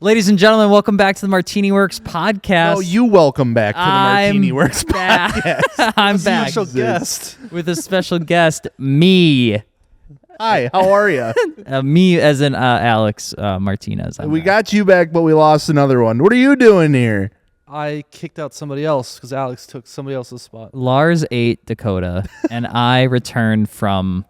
Ladies and gentlemen, welcome back to the MartiniWorks Podcast. No, you welcome back to the MartiniWorks Podcast. I'm back. Special guest. With a special guest, me. Hi, how are you? Me as in Alex Martinez. We got you back, but we lost another one. What are you doing here? I kicked out somebody else because Alex took somebody else's spot. Lars ate Dakota, and I returned from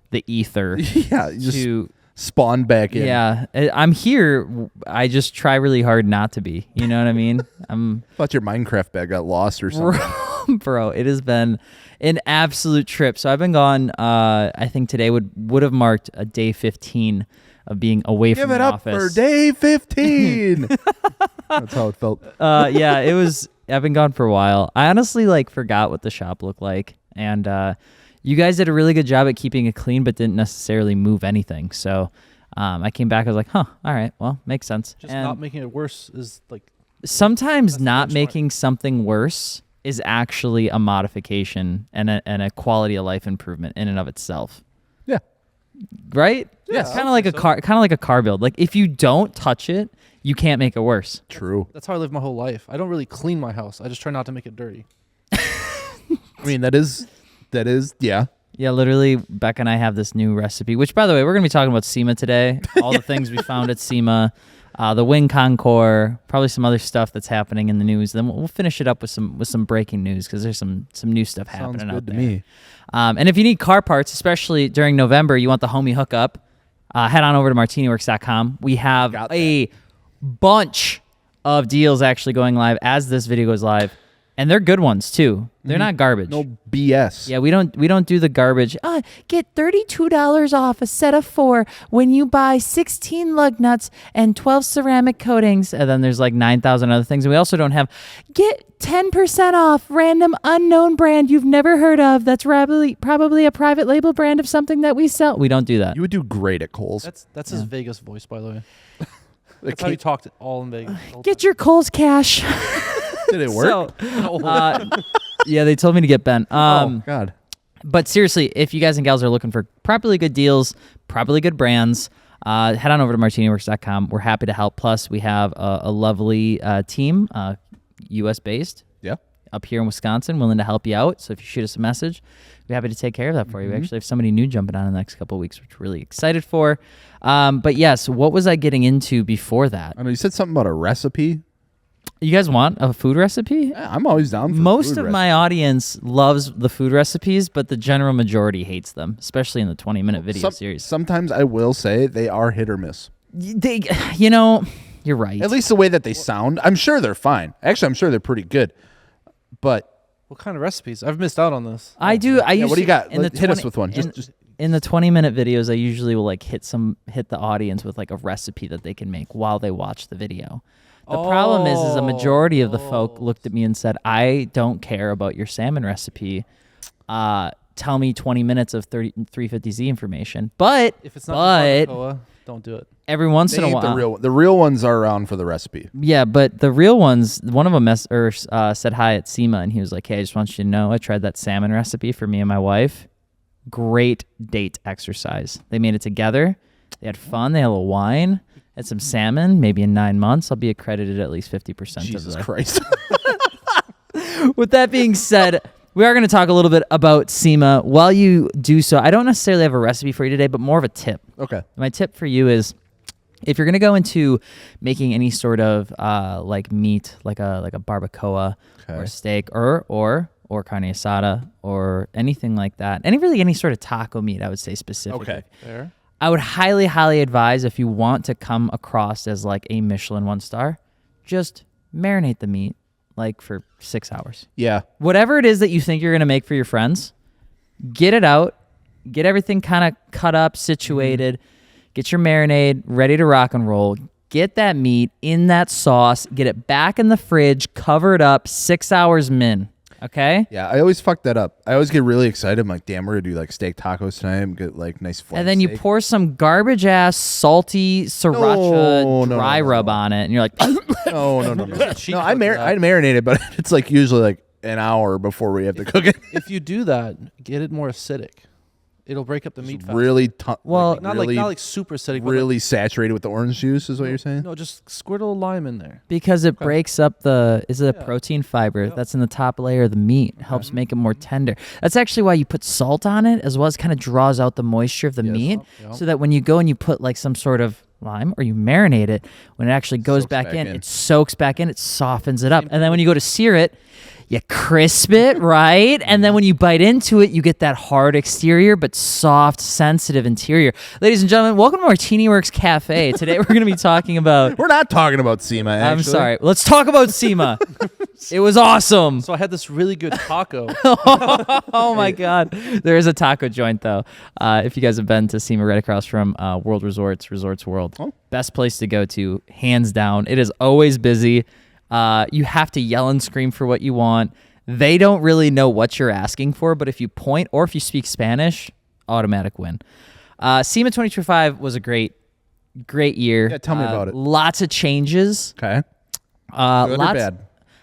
the ether. Yeah, you just spawned back in. Yeah, I'm here. I just try really hard not to be. You know what I mean? I thought your Minecraft bag got lost or something. Bro, it has been an absolute trip. So I've been gone. I think today would have marked a day 15 of being away from the office. Give it up for day 15. That's how it felt. Yeah, it was. I've been gone for a while. I honestly forgot what the shop looked like, and you guys did a really good job at keeping it clean, but didn't necessarily move anything. So I came back. I was like, huh, all right, well, makes sense. Just not making it worse is sometimes not making something worse is actually a modification and a quality of life improvement in and of itself. Yeah. Right? Yeah, it's kind of like a car build. Like if you don't touch it, you can't make it worse. True. That's how I live my whole life. I don't really clean my house. I just try not to make it dirty. I mean, that is, yeah. Yeah, literally, Becca and I have this new recipe, which, by the way, we're going to be talking about SEMA today. All the things we found at SEMA, the Wing Concours, probably some other stuff that's happening in the news. Then we'll finish it up with some breaking news because there's some new stuff happening out there. Sounds good to me. And if you need car parts, especially during November, you want the homie hookup, head on over to MartiniWorks.com. We have a bunch of deals actually going live as this video goes live. And they're good ones too. They're not garbage. No BS. Yeah, we don't do the garbage. Get $32 off a set of 4 when you buy 16 lug nuts and 12 ceramic coatings. And then there's 9,000 other things. And we also don't have get 10% off random unknown brand you've never heard of. That's probably a private label brand of something that we sell. We don't do that. You would do great at Kohl's. That's his Vegas voice, by the way. That's how he talked all in Vegas. Get your Kohl's cash. Did it work? Yeah, they told me to get Ben. Oh, God. But seriously, if you guys and gals are looking for properly good deals, properly good brands, head on over to MartiniWorks.com. We're happy to help. Plus, we have a lovely team, U.S.-based, up here in Wisconsin, willing to help you out. So if you shoot us a message, we're happy to take care of that for you. We actually have somebody new jumping on in the next couple of weeks, which we're really excited for. But yes, what was I getting into before that? I know you said something about a recipe. You guys want a food recipe? Yeah, I'm always down for Most of my audience loves the food recipes, but the general majority hates them, especially in the 20-minute video series. Sometimes I will say they are hit or miss. You're right. At least the way that they sound. I'm sure they're fine. Actually, I'm sure they're pretty good. But what kind of recipes? I've missed out on this. I do. I usually, what do you got? Hit us with one. In the 20-minute videos, I usually will hit the audience with a recipe that they can make while they watch the video. The problem is a majority of the folk looked at me and said, I don't care about your salmon recipe. Tell me 20 minutes of 350Z information. But if it's not barbacoa, don't do it. Every once in a while. The real ones are around for the recipe. Yeah, but the real ones, one of them said hi at SEMA, and he was like, hey, I just want you to know I tried that salmon recipe for me and my wife. Great date exercise. They made it together. They had fun. They had a little wine. Had some salmon. Maybe in 9 months, I'll be accredited at least 50%. Jesus Christ. With that being said, we are going to talk a little bit about SEMA. While you do so, I don't necessarily have a recipe for you today, but more of a tip. Okay. My tip for you is if you're going to go into making any sort of meat, like a barbacoa or a steak or carne asada or anything like that, any sort of taco meat, I would say specifically. Okay. Fair. I would highly, highly advise if you want to come across as a Michelin 1-star, just marinate the meat for 6 hours. Yeah. Whatever it is that you think you're going to make for your friends, get it out, get everything kind of cut up, situated, get your marinade ready to rock and roll, get that meat in that sauce, get it back in the fridge, cover it up, 6 hours min. Okay. Yeah, I always fuck that up. I always get really excited. I'm like, damn, we're gonna do steak tacos tonight. And get nice flank and then steak. You pour some garbage ass salty sriracha dry rub on it, and you're like, no. I marinated, but it's usually an hour before we have to cook it. If you do that, get it more acidic. It'll break up the meat fast. Really, Well, not like super acidic. really saturated with the orange juice is what you're saying? No, just squirt a little lime in there. Because it breaks up the a Yeah. protein fiber Yep. that's in the top layer of the meat. Helps make it more tender. That's actually why you put salt on it, as well as kind of draws out the moisture of the Yes. meat, Yep. so that when you go and you put like some sort of lime or you marinate it, when it actually goes Soaks back back in, in. it soaks back in, it softens it up. Same And then thing when you go to sear it, you crisp it, right? And then when you bite into it, you get that hard exterior but soft, sensitive interior. Ladies and gentlemen, welcome to MartiniWorks Cafe. Today we're going to be talking about... We're not talking about SEMA, actually. I'm sorry. Let's talk about SEMA. It was awesome. So I had this really good taco. Oh my God. There is a taco joint though. If you guys have been to SEMA right across from World Resorts World. Oh. Best place to go to, hands down. It is always busy. You have to yell and scream for what you want. They don't really know what you're asking for, but if you point or if you speak Spanish, automatic win. SEMA 2025 was a great year. Yeah, tell me about it. Lots of changes. Okay. Good or Lots, bad?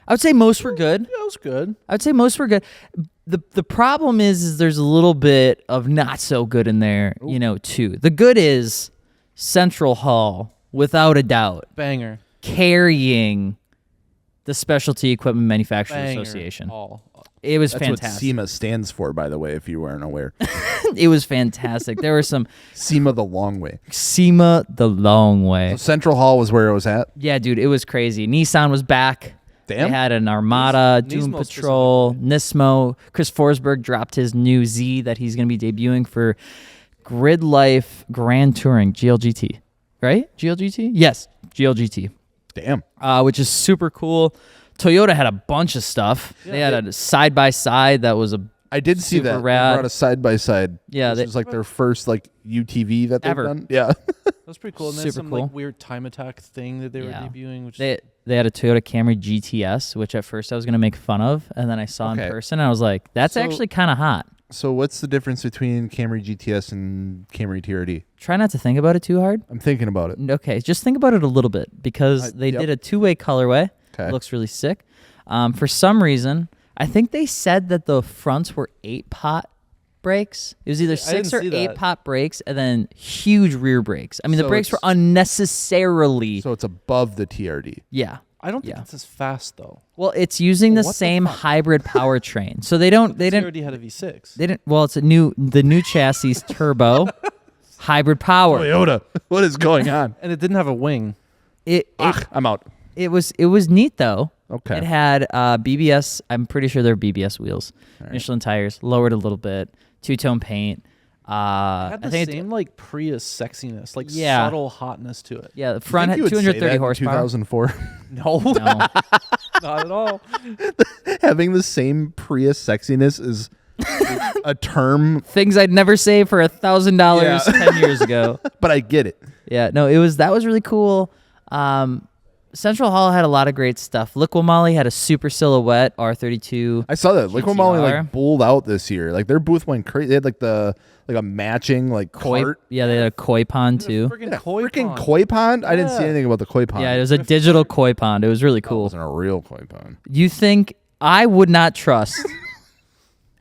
I would say most were good. Yeah, it was good. I'd say most were good. The problem is there's a little bit of not so good in there, too. The good is Central Hall, without a doubt, Banger. carrying the Specialty Equipment Manufacturers Banger. Association. All. It was That's fantastic. what SEMA stands for, by the way, if you weren't aware. It was fantastic. There were some SEMA the long way. SEMA the long way. So Central Hall was where it was at. Yeah, dude, it was crazy. Nissan was back. Damn. They had an Armada, Doom Nismo Patrol, Nismo. Chris Forsberg dropped his new Z that he's going to be debuting for Grid Life Grand Touring, GLGT. Right? GLGT? Yes, GLGT. Damn. Which is super cool. Toyota had a bunch of stuff. They had a side-by-side that was I did see Super that. rad. They brought a side by side. Yeah, This they- was like their first UTV that they've Ever. done. Yeah. That's pretty cool. And then Super some cool. weird time attack thing that they were Yeah. debuting. Which They had a Toyota Camry GTS, which at first I was going to make fun of, and then I saw in Okay. person, and I was like, that's So- actually kind of hot. So what's the difference between Camry GTS and Camry TRD? Try not to think about it too hard. I'm thinking about it. Okay, just think about it a little bit, because they yep. did a two-way colorway. Okay. It looks really sick. For some reason, I think they said that the fronts were 8-pot brakes. It was either 6 or didn't see that. 8-pot brakes, and then huge rear brakes. I mean, the So brakes were it's- unnecessarily... So it's above the TRD. yeah. I don't think Yeah. it's as fast though. Well, it's using the What the same fuck? hybrid powertrain. So they didn't already had a V6. They didn't. Well, it's the new chassis turbo hybrid power. Toyota. What is going on? And it didn't have a wing. I'm out. It was neat though. Okay. It had BBS. I'm pretty sure they're BBS wheels. right. Michelin tires, lowered a little bit. Two-tone paint. It had the I think same it, Prius sexiness, Yeah. subtle hotness to it. yeah, the front had You think you would say 230 that in horsepower. 2004. No, No. not at all. Having the same Prius sexiness is a term, Things I'd never say for $1,000 Yeah. 10 years ago. but I get it. Yeah, no, that was really cool. Central Hall had a lot of great stuff. Liqui had a super silhouette R32. I saw that. Liqui Moly GTR. bulled out this year. Like their booth went crazy. They had a matching Koi, cart. yeah, they had a koi pond too. Freaking koi Freaking pond. koi pond. I didn't see Yeah. anything about the koi pond. Yeah, it was a digital koi pond. It was really It cool. wasn't a real koi pond. You think I would not trust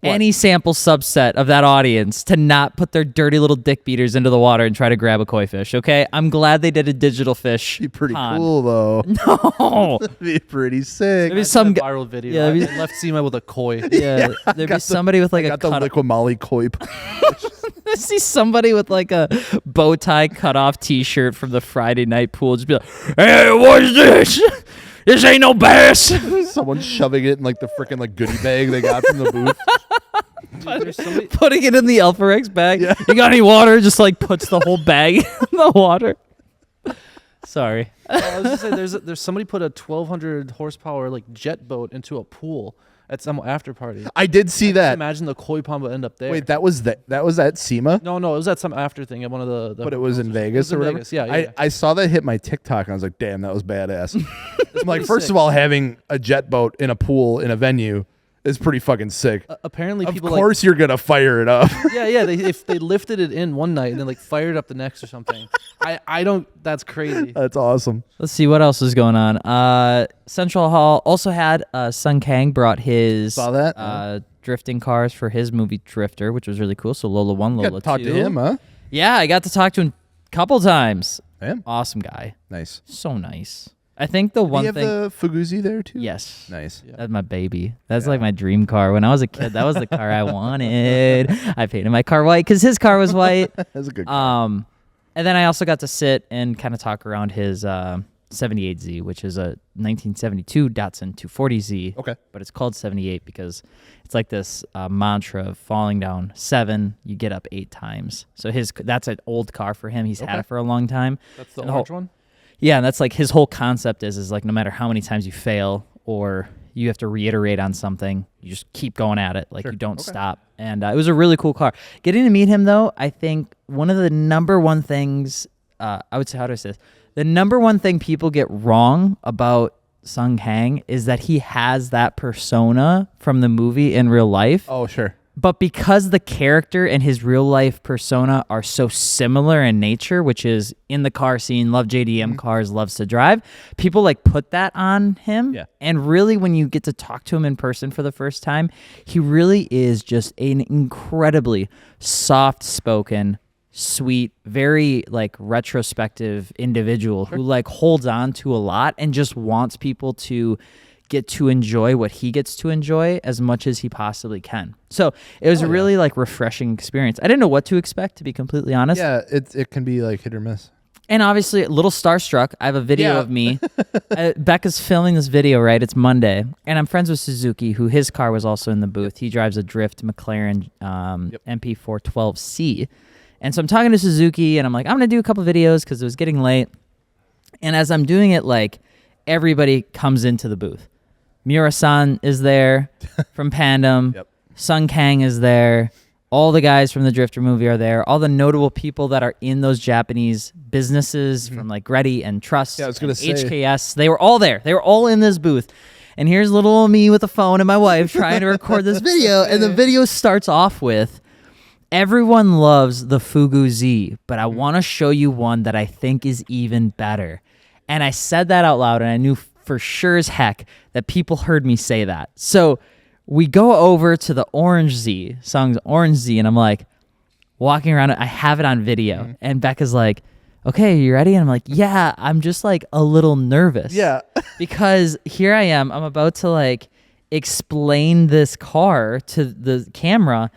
any sample subset of that audience to not put their dirty little dick beaters into the water and try to grab a koi fish, okay? I'm glad they did a digital fish. Be pretty pond. cool though. No. Be pretty sick. Maybe I some did a guy, viral video. yeah, I maybe- left SEMA with a koi. yeah, there'd be somebody with like I a got the cut Liqui Moly koi. I see somebody with like a bow tie cut off t-shirt from the Friday night pool just be like, "Hey, what's this? This ain't no bass." Someone shoving it in the freaking goodie bag they got from the booth. Dude, there's somebody, Putting it in the Alpha X bag. Yeah. You got any water? Just puts the whole bag in the water. Sorry. I was just saying, there's somebody put a 1,200 horsepower jet boat into a pool at some after party. I did see that. Imagine the koi pond would end up there. Wait, that was at SEMA? No, it was at some after thing at one of the But it was in It Vegas was in or whatever? Vegas, yeah. I saw that hit my TikTok and I was like, damn, that was badass. I'm like, pretty first sick. of all, having a jet boat in a pool in a venue is pretty fucking sick. Apparently, Of people course you're going to fire it up. if they lifted it in one night and then fired it up the next or something. I don't. That's crazy. That's awesome. Let's see what else is going on. Central Hall also had Sun Kang brought his Saw that? drifting cars for his movie Drifter, which was really cool. So Lola 1, You Lola got 2. to talk to him, huh? Yeah, I got to talk to him a couple times. Him? Awesome guy. Nice. So nice. I think the Do one you have thing. the Fuguzi there too? Yes. Nice. Yeah. That's my baby. That's like my dream car. When I was a kid, that was the car I wanted. I painted my car white because his car was white. That's a good car. And then I also got to sit and kind of talk around his 78Z, which is a 1972 Datsun 240Z. Okay. But it's called 78 because it's like this mantra of falling down 7, you get up 8 times. So that's an old car for him. He's had it for a long time. That's the And orange one? Yeah, and that's like his whole concept is like no matter how many times you fail or you have to reiterate on something, you just keep going at it. Like you don't stop. And it was a really cool car. Getting to meet him though, I think one of the number one things, I would say, how do I say this? The number one thing people get wrong about Sung Kang is that he has that persona from the movie in real life. Oh, sure. But because the character and his real life persona are so similar in nature, which is in the car scene, love JDM cars, loves to drive, people like put that on him. Yeah. And really, when you get to talk to him in person for the first time, he really is just an incredibly soft-spoken, sweet, very like retrospective individual who like holds on to a lot and just wants people to get to enjoy what he gets to enjoy as much as he possibly can. So it was a really like refreshing experience. I didn't know what to expect, to be completely honest. Yeah, it can be like hit or miss. And obviously a little starstruck. I have a video of me. Becca's filming this video, right? It's Monday. And I'm friends with Suzuki, who his car was also in the booth. He drives a Drift McLaren MP412C. And so I'm talking to Suzuki and I'm like, I'm going to do a couple videos because it was getting late. And as I'm doing it, like everybody comes into the booth. Miura-san is there from Pandem. Yep. Sung Kang is there. All the guys from the Drifter movie are there. All the notable people that are in those Japanese businesses from like Reddy and Trust Yeah, I was gonna and say. HKS. They were all there. They were all in this booth. And here's little old me with a phone and my wife trying to record this video. And the video starts off with, everyone loves the Fugu Z, but I want to show you one that I think is even better. And I said that out loud, and I knew for sure as heck that people heard me say that. So we go over to the Orange Z, Sung's Orange Z, and I'm like walking around. I have it on video, and Becca's like, okay, you ready? And I'm like, yeah, I'm just like a little nervous. Yeah. Because here I am, I'm about to like explain this car to the camera,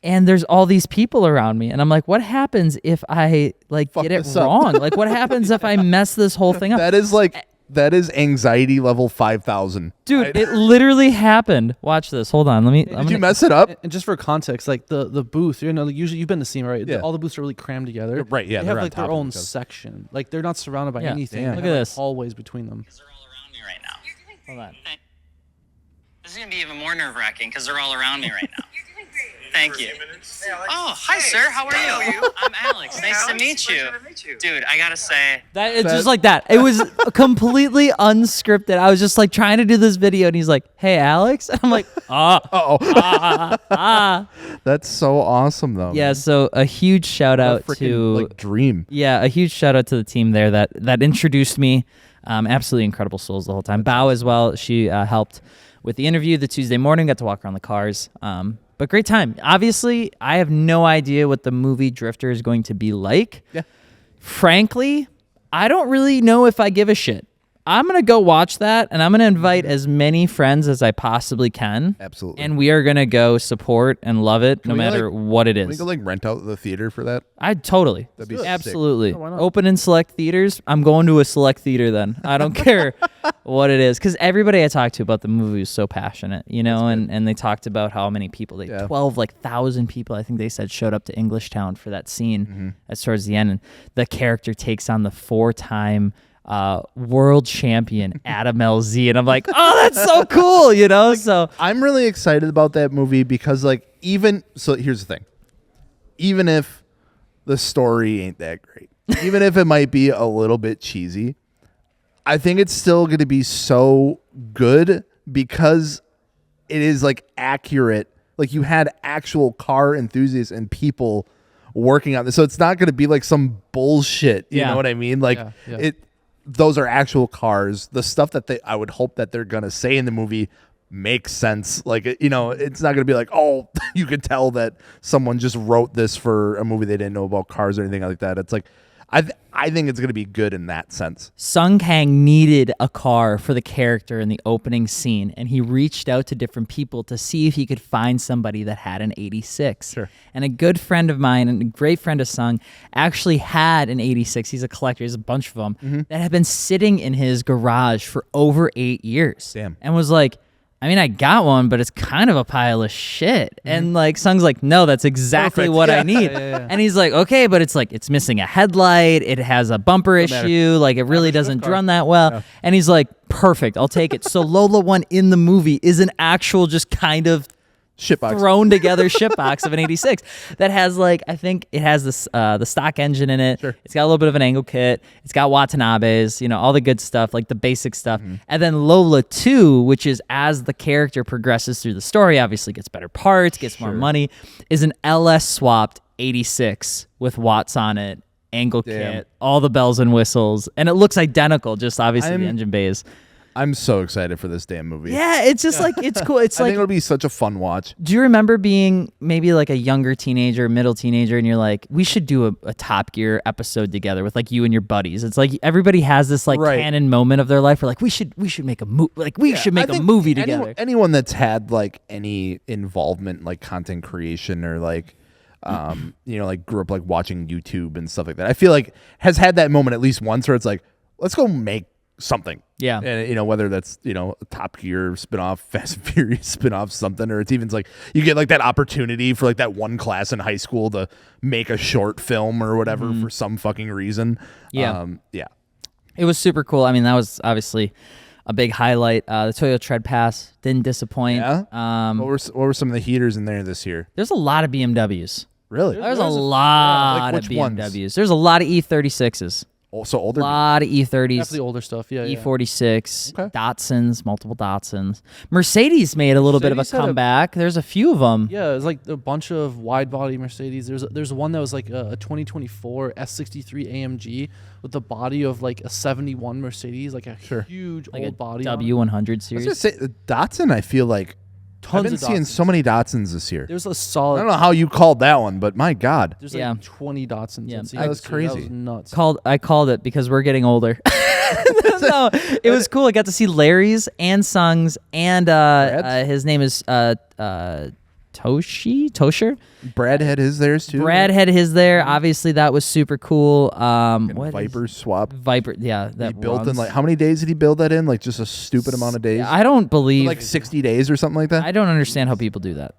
and there's all these people around me, and I'm like, what happens if I like Fuck get it this up. wrong? Like, what happens if I mess this whole thing up? That is anxiety level 5,000. Dude, it literally happened. Watch this. Hold on. Let me. Did you mess it up? And just for context, like the booth, you know, like usually you've been to SEMA, right? Yeah. All the booths are really crammed together. Right, yeah, They they're have on like top their of own each other. section. Like they're not surrounded by Yeah. anything. Damn. They Look have, at like, this. hallways between them. Because they're all around me right now. You're doing great. Hold on. This is going to be even more nerve-wracking because they're all around me right now. Thank you. Oh, hi, sir. How are you? I'm Alex. Nice to meet you. Dude, I got to say, That it's just like that. It was completely unscripted. I was just like trying to do this video, and he's like, "Hey, Alex," and I'm like, That's so awesome, though. Yeah. So a huge shout What a out freaking, to like dream. a huge shout out to the team there that introduced me. Absolutely incredible souls the whole time. Bao as well. She helped with the interview the Tuesday morning. Got to walk around the cars. But great time. Obviously, I have no idea what the movie Drifter is going to be like. Yeah. Frankly, I don't really know if I give a shit. I'm going to go watch that, and I'm going to invite as many friends as I possibly can. Absolutely. And we are going to go support and love it no we, matter like- what it Can we is. go like rent out the theater for that? I'd totally. That'd be sick. Absolutely. Oh, why not? Open in select theaters. I'm going to a select theater then. I don't care what it is. Because everybody I talked to about the movie was so passionate, you know, and they talked about how many people, they Yeah. 1,000 people, I think they said, showed up to Englishtown for that scene that's towards the end. And the character takes on the 4-time world champion Adam LZ. And I'm like, oh, that's so cool, you know? So I'm really excited about that movie because, like, so here's the thing. Even if the story ain't that great, even if it might be a little bit cheesy, I think it's still going to be so good because it is, like, accurate. Like, you had actual car enthusiasts and people working on this. So it's not going to be like some bullshit. You know what I mean? Like, Yeah. those are actual cars. The stuff that I would hope that they're going to say in the movie makes sense. Like, it's not going to be like, oh, you could tell that someone just wrote this for a movie they didn't know about cars or anything like that. It's like, I think it's going to be good in that sense. Sung Kang needed a car for the character in the opening scene, and he reached out to different people to see if he could find somebody that had an 86. Sure. And a good friend of mine and a great friend of Sung actually had an 86. He's a collector. He has a bunch of them that had been sitting in his garage for over 8 years. Damn. And was like, I mean, I got one, but it's kind of a pile of shit. And like Sung's like, no, that's exactly Perfect. what Yeah. I need. And he's like, okay, but it's like, it's missing a headlight. It has a bumper issue. Like it really doesn't run that well. Yeah. And he's like, perfect, I'll take it. So Lola one in the movie is an actual just kind of Shitbox. thrown together shitbox of an 86 that has like, I think it has this the stock engine in it. Sure. It's got a little bit of an angle kit. It's got Watanabe's, all the good stuff, like the basic stuff. And then Lola 2, which is as the character progresses through the story, obviously gets better parts, gets more money, is an LS swapped 86 with Watts on it, angle kit, all the bells and whistles, and it looks identical, just obviously the engine bays. I'm so excited for this damn movie. Yeah, it's just like, it's cool. It's I like, think it'll be such a fun watch. do you remember being maybe like a younger teenager, middle teenager, and you're like, we should do a Top Gear episode together with like you and your buddies? It's like everybody has this like canon moment of their life where like we should make a movie, like we should make a movie together. Anyone that's had like any involvement in, like content creation or like like grew up like watching YouTube and stuff like that, I feel like has had that moment at least once where it's like, let's go make something. Yeah. And whether that's, a Top Gear spinoff, Fast and Furious spinoff, something, or it's even like you get like that opportunity for like that one class in high school to make a short film or whatever for some fucking reason. Yeah. Yeah. It was super cool. I mean, that was obviously a big highlight. The Toyota Tread Pass didn't disappoint. Yeah. What were some of the heaters in there this year? There's a lot of BMWs. Really? There's a lot of which BMWs. ones? There's a lot of E36s. So older. A lot of E30s. Definitely older stuff. Yeah. E46, Okay. Datsuns, multiple Datsuns. Mercedes made a little bit of a Mercedes had a- comeback. There's a few of them. Yeah, it's like a bunch of wide body Mercedes. There's one that was like a 2024 S63 AMG with the body of like a 71 Mercedes, like a huge Like old a body. on it. W100 I was series. gonna say the Datsun. I feel like I've been Tons of seeing Datsuns. so many Datsuns this year. There's a I solid. don't know how you called that one, but my God. There's Yeah. like 20 Datsuns. Yeah. in That was CX2. crazy. That was nuts. I called it because we're getting older. No, it was cool. I got to see Larry's and Sung's, and his name is Tosher. Brad had his theirs too. Brad had his there. Obviously, that was super cool. What is- Viper swap. Viper, yeah, He that built in runs. like how many days did he build that in? Like just a stupid amount of days. I don't believe. Like 60 days or something like that. I don't understand how people do that.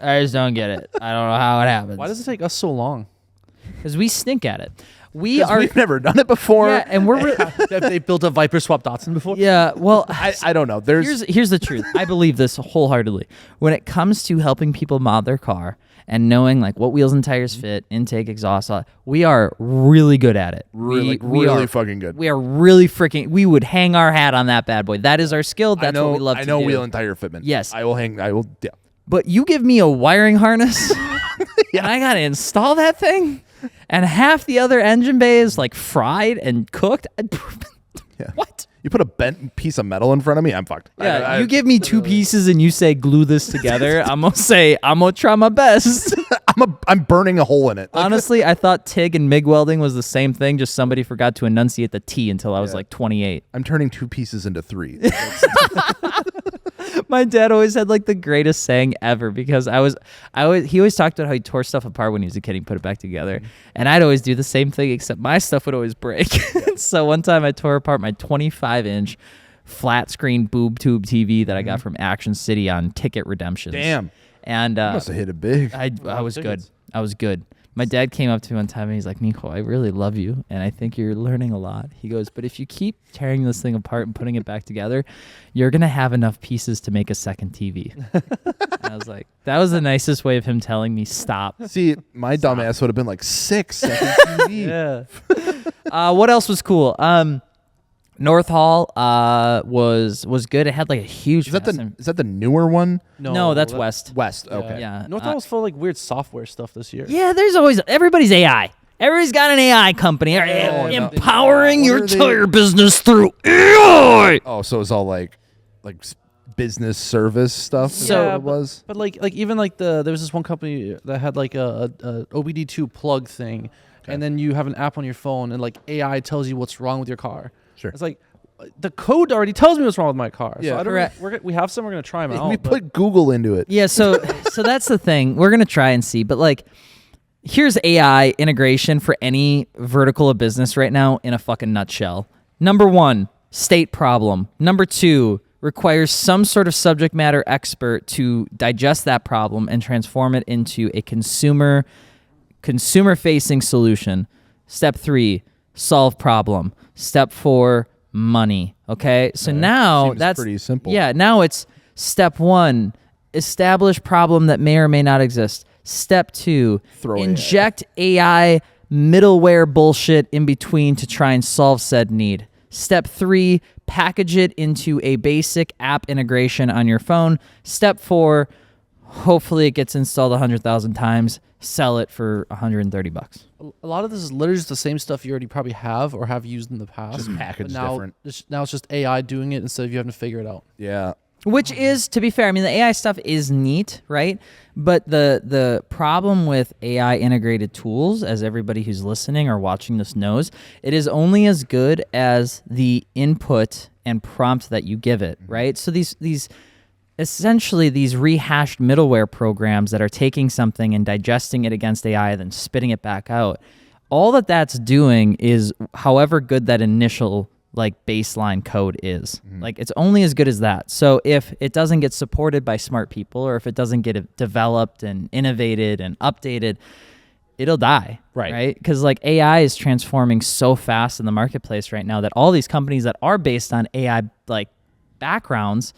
I just don't get it. I don't know how it happens. Why does it take us so long? Because we stink at it. We 'Cause are. we've never done it before. Yeah, and we're. Have they built a Viper swap Datsun before? Yeah, well, I don't know. here's the truth. I believe this wholeheartedly. When it comes to helping people mod their car and knowing like what wheels and tires fit, intake, exhaust, we are really good at it. really we are, fucking good. We are really freaking. We would hang our hat on that bad boy. That is our skill. That's what we love to do. I know wheel and tire fitment. Yes. I will. Yeah. But you give me a wiring harness, and I gotta install that thing, and half the other engine bay is like fried and cooked. Yeah. What? You put a bent piece of metal in front of me, I'm fucked. Yeah, you give me two pieces and you say glue this together. I'm gonna say I'm gonna try my best. I'm burning a hole in it. Like, Honestly, I thought TIG and MIG welding was the same thing. Just somebody forgot to enunciate the T until I was like 28. I'm turning two pieces into three. My dad always had like the greatest saying ever because he always talked about how he tore stuff apart when he was a kid. He put it back together, and I'd always do the same thing except my stuff would always break. So one time I tore apart my 25-inch flat screen boob tube TV that I got from Action City on Ticket Redemptions. Damn. And Must have hit it big. I was good. I was good. My dad came up to me one time and he's like, Nico, I really love you and I think you're learning a lot. He goes, but if you keep tearing this thing apart and putting it back together, you're going to have enough pieces to make a second TV. And I was like, that was the nicest way of him telling me stop. See, my dumb ass would have been like 6 second TV. Yeah. What else was cool? North Hall was good. It had like a huge. Is that the newer one? No, that's West. West. Okay. Yeah. North Hall was full of like weird software stuff this year. Yeah, there's always everybody's AI. Everybody's got an AI company. Empowering What your are they- tire business through AI. Oh, so it's all like business service stuff. is So- what it was. But like even like there was this one company that had like a OBD2 plug thing, and then you have an app on your phone, and like AI tells you what's wrong with your car. Sure. It's like the code already tells me what's wrong with my car. Yeah. So I don't. Correct. We have some. We're gonna try them out. we but- put Google into it. Yeah, so that's the thing. We're gonna try and see, but like, here's AI integration for any vertical of business right now in a fucking nutshell. Number 1, state problem. Number 2, requires some sort of subject matter expert to digest that problem and transform it into a consumer facing solution. Step 3, solve problem. Step 4, money. Okay, so now Seems that's pretty simple. Yeah, now it's step 1, establish problem that may or may not exist. Step 2, Throw AI. inject AI middleware bullshit in between to try and solve said need. Step 3, package it into a basic app integration on your phone. Step 4, hopefully it gets installed 100,000 times. Sell it for $130. A lot of this is literally just the same stuff you already probably have or have used in the past. Just packaged but now, different. Now it's just AI doing it instead of you having to figure it out. Yeah. Which is, to be fair, I mean, the AI stuff is neat, right? But the problem with AI integrated tools, as everybody who's listening or watching this knows, it is only as good as the input and prompt that you give it, right? So these essentially these rehashed middleware programs that are taking something and digesting it against AI, then spitting it back out, all that's doing is however good that initial like baseline code is. Like it's only as good as that. So if it doesn't get supported by smart people, or if it doesn't get developed and innovated and updated, it'll die. Right? Because like AI is transforming so fast in the marketplace right now that all these companies that are based on AI like backgrounds,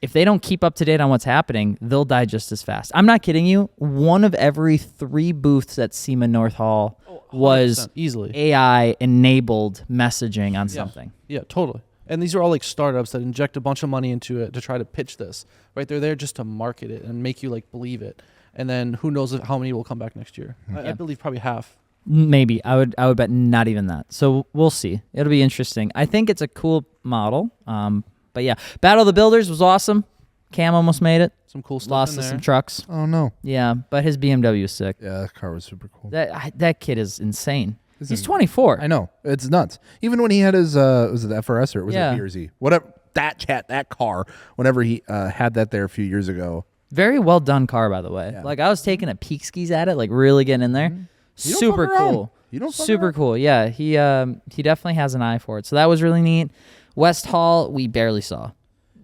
if they don't keep up to date on what's happening, they'll die just as fast. I'm not kidding you. 1 of every 3 booths at SEMA North Hall was easily AI-enabled messaging on something. Yeah, totally. And these are all like startups that inject a bunch of money into it to try to pitch this, right? They're there just to market it and make you like believe it. And then who knows how many will come back next year? I believe probably half. Maybe. I would bet not even that. So we'll see. It'll be interesting. I think it's a cool model. But yeah, Battle of the Builders was awesome. Cam almost made it. Some cool stuff Lost in to there. some trucks. Oh no. Yeah, but his BMW is sick. Yeah, that car was super cool. That kid is insane. He's Isn't- 24. I know. It's nuts. Even when he had his was it the FRS or was Yeah. it BRZ? Whatever. That car, whenever he had that there a few years ago. Very well done car, by the way. Yeah. Like I was taking a peek skis at it, like really getting in there. You don't Super fuck around. cool. You don't fuck Super around. cool. Yeah, he definitely has an eye for it. So that was really neat. West Hall, we barely saw.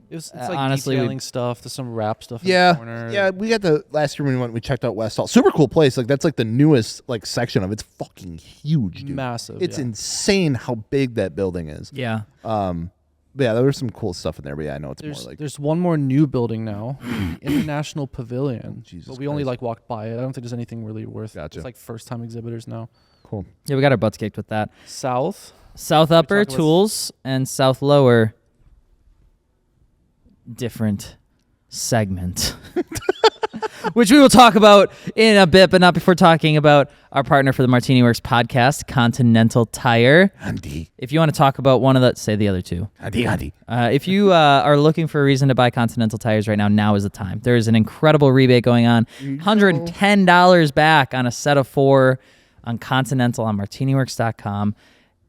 It's like honestly, detailing stuff. There's some wrap stuff in the Yeah, corner. yeah. We got the last year when we went. We checked out West Hall. Super cool place. Like that's like the newest like section of. It's fucking huge, dude. Massive. It's yeah. insane how big that building is. Yeah. But yeah, there was some cool stuff in there. But yeah, I know it's more like There's one more new building now, the International Pavilion. Jesus but we only Christ. like walked by it. I don't think there's anything really worth. Gotcha. It's like first time exhibitors now. cool. Yeah, we got our butts kicked with that. South. South Upper, talk about Tools, and South Lower, different segment. Which we will talk about in a bit, but not before talking about our partner for the MartiniWorks podcast, Continental Tire. Andy, If you want to talk about one of the, say the other two. Andy. If you are looking for a reason to buy Continental tires right now, now is the time. There is an incredible rebate going on. $110 back on a set of 4 on Continental on MartiniWorks.com.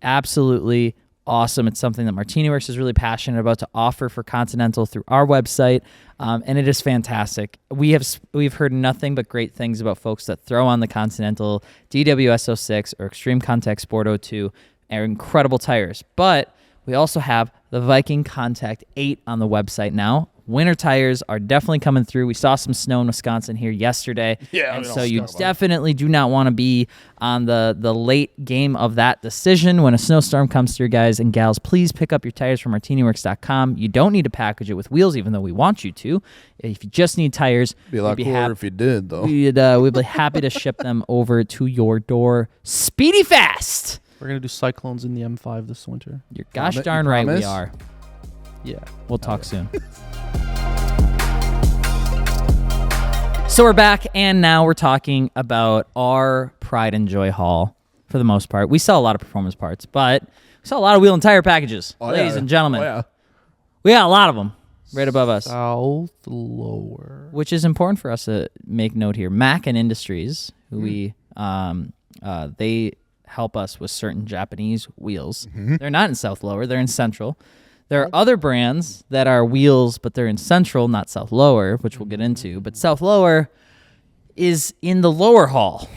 Absolutely awesome. It's something that MartiniWorks is really passionate about to offer for Continental through our website, and it is fantastic. We've heard nothing but great things about folks that throw on the Continental DWS 06 or Extreme Contact Sport 02. Are incredible tires, but we also have the Viking Contact 8 on the website now. Winter tires are definitely coming through. We saw some snow in Wisconsin here yesterday. Yeah, and we so all you saw that. definitely do not want to be on the late game of that decision when a snowstorm comes through, guys and gals. Please pick up your tires from MartiniWorks.com. You don't need to package it with wheels, even though we want you to. If you just need tires, Be a lot we'd cooler if you did though. we'd be happy to ship them over to your door. Speedy fast. We're gonna do cyclones in the M5 this winter. You're gosh You darn right we promise? are. Yeah. We'll talk soon. So we're back, and now we're talking about our Pride and Joy haul for the most part. We sell a lot of performance parts, but we sell a lot of wheel and tire packages, ladies and gentlemen. Oh, yeah. We got a lot of them. right above us. South lower. Which is important for us to make note here. Mac and Industries, who they help us with certain Japanese wheels. They're not in South Lower, they're in Central. There are other brands that are wheels, but they're in Central, not South Lower, which we'll get into. But South Lower is in the lower hall,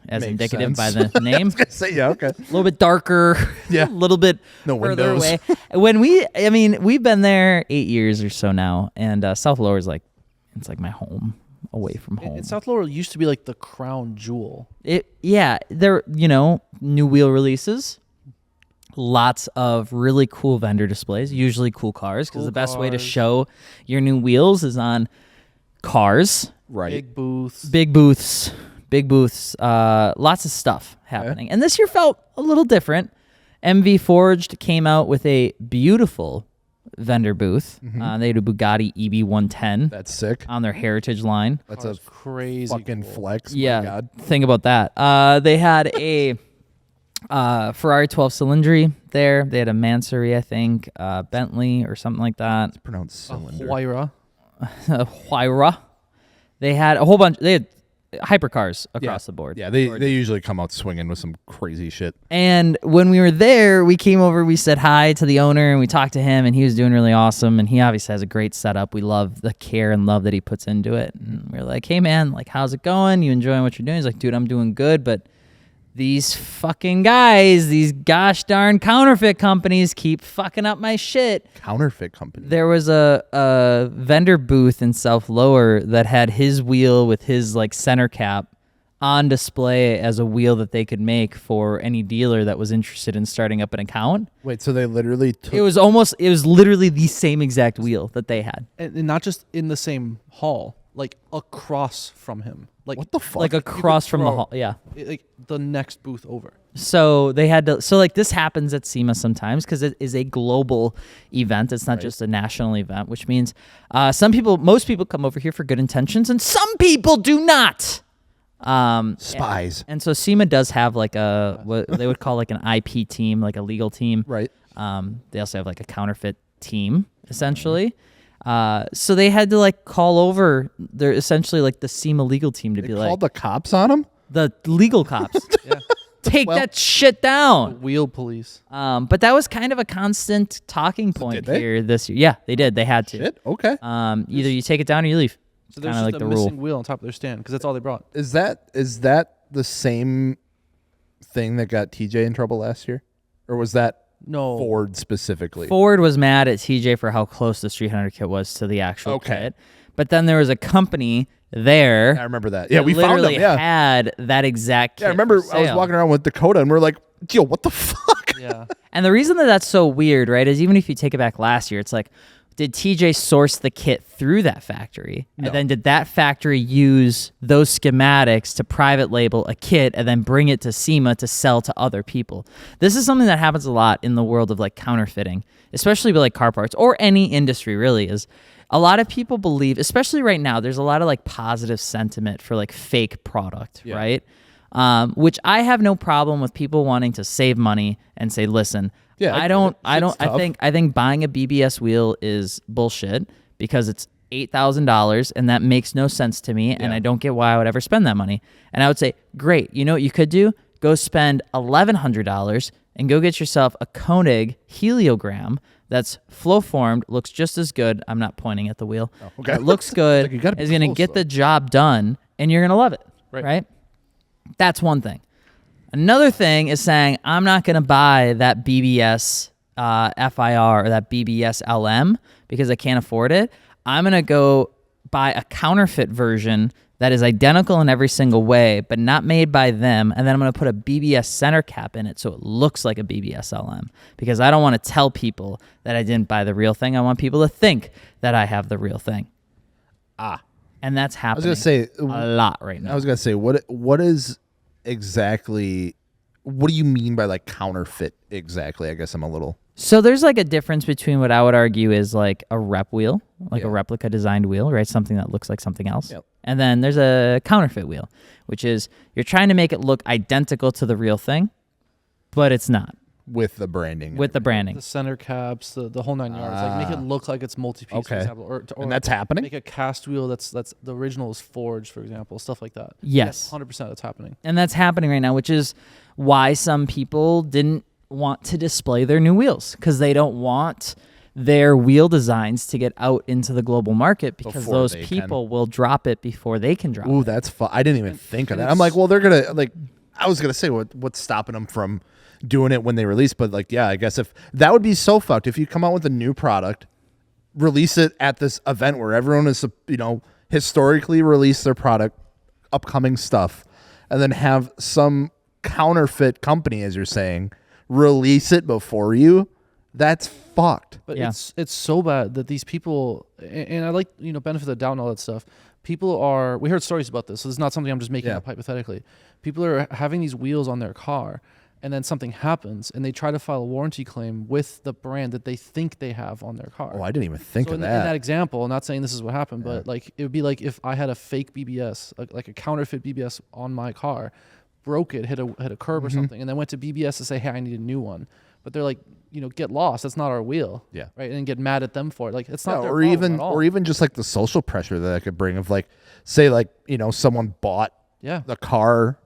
as Makes indicative sense. by the name. Yeah, okay. A little bit darker, Yeah. a little bit No further windows. away. We've been there 8 years or so now, and South Lower is it's like my home, away from home. And South Lower used to be like the crown jewel. There, new wheel releases, lots of really cool vendor displays, usually cool cars, because Cool the best way to cars. show your new wheels is on cars, Right. Big booths. big booths, lots of stuff happening. And this year felt a little different. MV Forged came out with a beautiful vendor booth. They had a Bugatti EB110 That's sick. on their heritage line. That's Car's a crazy fucking cool. flex. Yeah, My God. think about that. They had a Ferrari 12 cylindry there. They had a Mansory, I think, Bentley or something like that. Pronounced cylinder. Huayra. A Huayra. They had a whole bunch. They had hypercars across the board. Yeah, they usually come out swinging with some crazy shit. And when we were there, we came over, we said hi to the owner, and we talked to him, and he was doing really awesome. And he obviously has a great setup. We love the care and love that he puts into it. And we were like, hey, man, like, how's it going? You enjoying what you're doing? He's like, dude, I'm doing good, but these fucking guys, these gosh darn counterfeit companies keep fucking up my shit. Counterfeit company. There was a vendor booth in South Lower that had his wheel with his like center cap on display as a wheel that they could make for any dealer that was interested in starting up an account. Wait, so they literally took It was literally the same exact wheel that they had. And not just in the same hall, like across from him. Like what the fuck? Like across from the hall. Yeah. like the next booth over. So they had to. So like this happens at SEMA sometimes because it is a global event. It's not just a national event, which means most people come over here for good intentions, and some people do not. Spies. And so SEMA does have like what they would call like an IP team, like a legal team. Right. They also have like a counterfeit team, essentially. So they had to like call over. They're essentially like the SEMA legal team to They be called like the cops on them? the legal cops. Yeah. Take that shit down. Wheel police. But that was kind of a constant talking point did they? here this year. Yeah, they did. They had to. Shit. Okay. Either you take it down or you leave. So there's Kind of just like a the rule. missing wheel on top of their stand because that's all they brought. Is that the same thing that got TJ in trouble last year? Or was that No. Ford specifically? Ford was mad at TJ for how close the Street Hunter kit was to the actual Okay. kit. But then there was a company there. I remember that. Yeah, that we found literally them. Yeah. had that exact kit. Yeah, I remember for I was sale. walking around with Dakota and we're like, yo, what the fuck? Yeah. And the reason that that's so weird, right, is even if you take it back last year, it's like, did TJ source the kit through that factory? No. And then did that factory use those schematics to private label a kit and then bring it to SEMA to sell to other people? This is something that happens a lot in the world of like counterfeiting, especially with like car parts or any industry really, is a lot of people believe, especially right now, there's a lot of like positive sentiment for like fake product, Yeah. right? Which I have no problem with people wanting to save money and say, listen, Yeah, I don't. shit's tough. I think buying a BBS wheel is bullshit because it's $8,000 and that makes no sense to me, and Yeah. I don't get why I would ever spend that money. And I would say, great. You know what you could do? Go spend $1,100 and go get yourself a Koenig heliogram that's flow formed, looks just as good. I'm not pointing at the wheel. okay. It looks good. Like, you gotta be is going to close, get though. the job done, and you're going to love it. Right? That's one thing. Another thing is saying, I'm not going to buy that BBS FIR or that BBS LM because I can't afford it. I'm going to go buy a counterfeit version that is identical in every single way, but not made by them. And then I'm going to put a BBS center cap in it so it looks like a BBS LM because I don't want to tell people that I didn't buy the real thing. I want people to think that I have the real thing. And that's I was happening gonna say a lot right now. I was gonna say what is exactly what do you mean by like counterfeit exactly? I guess I'm a little So there's like a difference between what I would argue is like a rep wheel, like a Yeah. replica designed wheel, right? Something that looks like something else. Yep. And then there's a counterfeit wheel, which is you're trying to make it look identical to the real thing, but it's not. with the branding. with the branding. The center caps, the whole 9 yards. Like make it look like it's multi-piece, for Okay. example. Or And that's happening? Make a cast wheel that's the original is forged, for example, stuff like that. Yes. 100% that's happening. And that's happening right now, which is why some people didn't want to display their new wheels, because they don't want their wheel designs to get out into the global market, because Before those they people will drop it before they can drop Ooh, it. that's fun. I didn't even think of and that. I'm it's- like, well, they're gonna like. I was gonna say what's stopping them from doing it when they release, but like, yeah, I guess if that would be so fucked if you come out with a new product, release it at this event where everyone is historically released their product, upcoming stuff, and then have some counterfeit company, as you're saying, release it before you. That's fucked. But Yeah. it's so bad that these people, and I like, benefit of the doubt and all that stuff. People are, we heard stories about this, so it's not something I'm just making up hypothetically. People are having these wheels on their car, and then something happens, and they try to file a warranty claim with the brand that they think they have on their car. Oh, I didn't even think So of in that that. example, I'm not saying this is what happened, but like it would be like if I had a fake BBS, like a counterfeit BBS on my car, broke it, hit a curb or something, and then went to BBS to say, hey, I need a new one. But they're like, get lost. That's not our wheel. Yeah. Right. And get mad at them for it. Like it's not Yeah, their or problem even at all. or even just like the social pressure that I could bring of like, say like, someone bought Yeah. the car,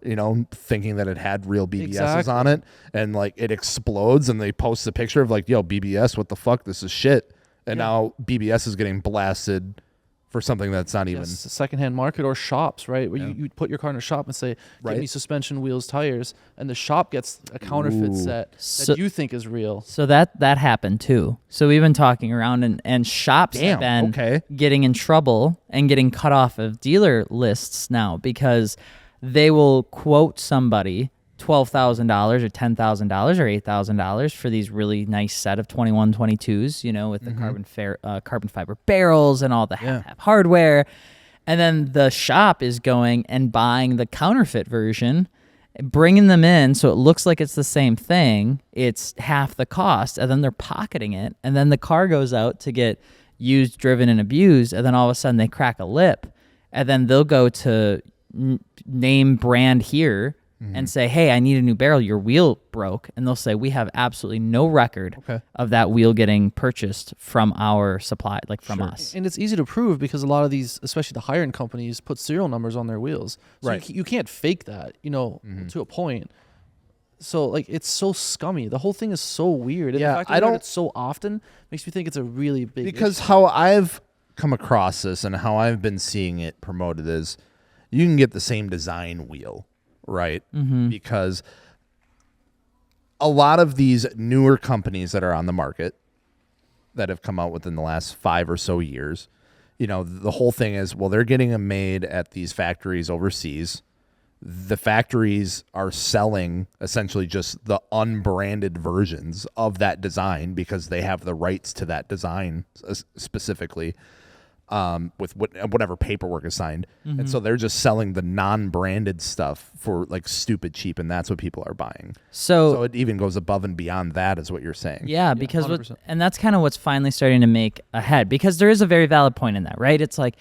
thinking that it had real BBSs Exactly. on it, and like it explodes, and they post a picture of like, yo, BBS, what the fuck, this is shit, and now BBS is getting blasted for something that's not even. Yes, secondhand market or shops, right? Where you put your car in a shop and say, Right. give me suspension, wheels, tires, and the shop gets a counterfeit Ooh. set So- that you think is real. So that happened too. So we've been talking around, and shops have Damn, been okay. getting in trouble and getting cut off of dealer lists now, because they will quote somebody $12,000 or $10,000 or $8,000 for these really nice set of 2122s, with the carbon fiber barrels and all the half hardware. And then the shop is going and buying the counterfeit version, bringing them in so it looks like it's the same thing. It's half the cost, and then they're pocketing it. And then the car goes out to get used, driven, and abused, and then all of a sudden they crack a lip, and then they'll go to name brand here and say, hey, I need a new barrel. Your wheel broke. And they'll say, we have absolutely no record of that wheel getting purchased from our supply, like from us. And it's easy to prove because a lot of these, especially the higher end companies, put serial numbers on their wheels. So Right. you can't fake that, to a point. So like it's so scummy. The whole thing is so weird. And Yeah, the fact that I we heard don't- it so often makes me think it's a really big Because issue. how I've come across this and how I've been seeing it promoted is you can get the same design wheel, right? Because a lot of these newer companies that are on the market that have come out within the last 5 or so years, the whole thing is, well, they're getting them made at these factories overseas. The factories are selling essentially just the unbranded versions of that design because they have the rights to that design specifically, with whatever paperwork is signed. And so they're just selling the non-branded stuff for like stupid cheap, and that's what people are buying. So it even goes above and beyond that, is what you're saying. Yeah, because 100%. and that's kind of what's finally starting to make a head, because there is a very valid point in that, right? It's like,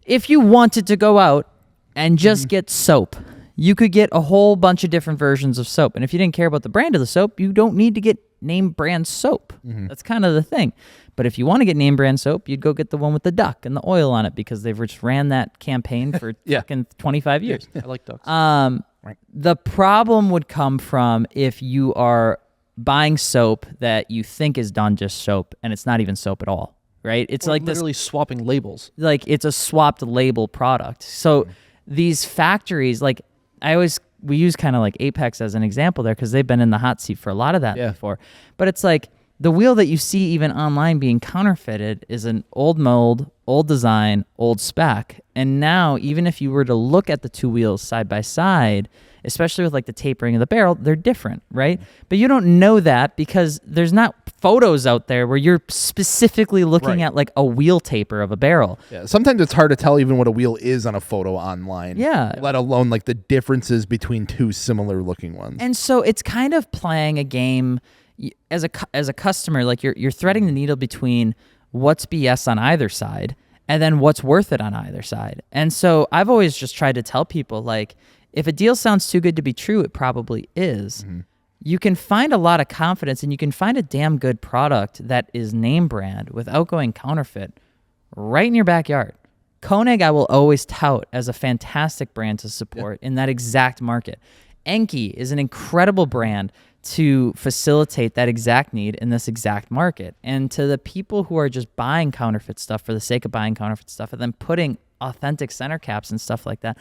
if you wanted to go out and just get soap, you could get a whole bunch of different versions of soap. And if you didn't care about the brand of the soap, you don't need to get name brand soap. That's kind of the thing. But if you want to get name brand soap, you'd go get the one with the duck and the oil on it, because they've just ran that campaign for fucking 25 years. I like ducks. The problem would come from if you are buying soap that you think is done just soap, and it's not even soap at all, right? It's Or like this, literally swapping labels. like it's a swapped label product. So these factories, like we use kind of like Apex as an example there, because they've been in the hot seat for a lot of that before. But it's like the wheel that you see even online being counterfeited is an old mold, old design, old spec. And now, even if you were to look at the two wheels side by side, especially with like the tapering of the barrel, they're different, right? But you don't know that because there's not photos out there where you're specifically looking at like a wheel taper of a barrel. Yeah, sometimes it's hard to tell even what a wheel is on a photo online. Yeah. Let alone like the differences between two similar looking ones. And so it's kind of playing a game as a customer, like you're threading the needle between what's BS on either side and then what's worth it on either side. And so I've always just tried to tell people, like, if a deal sounds too good to be true, it probably is. you can find a lot of confidence and you can find a damn good product that is name brand without going counterfeit right in your backyard. Koenig I will always tout as a fantastic brand to support in that exact market. Enki is an incredible brand to facilitate that exact need in this exact market. And to the people who are just buying counterfeit stuff for the sake of buying counterfeit stuff and then putting authentic center caps and stuff like that,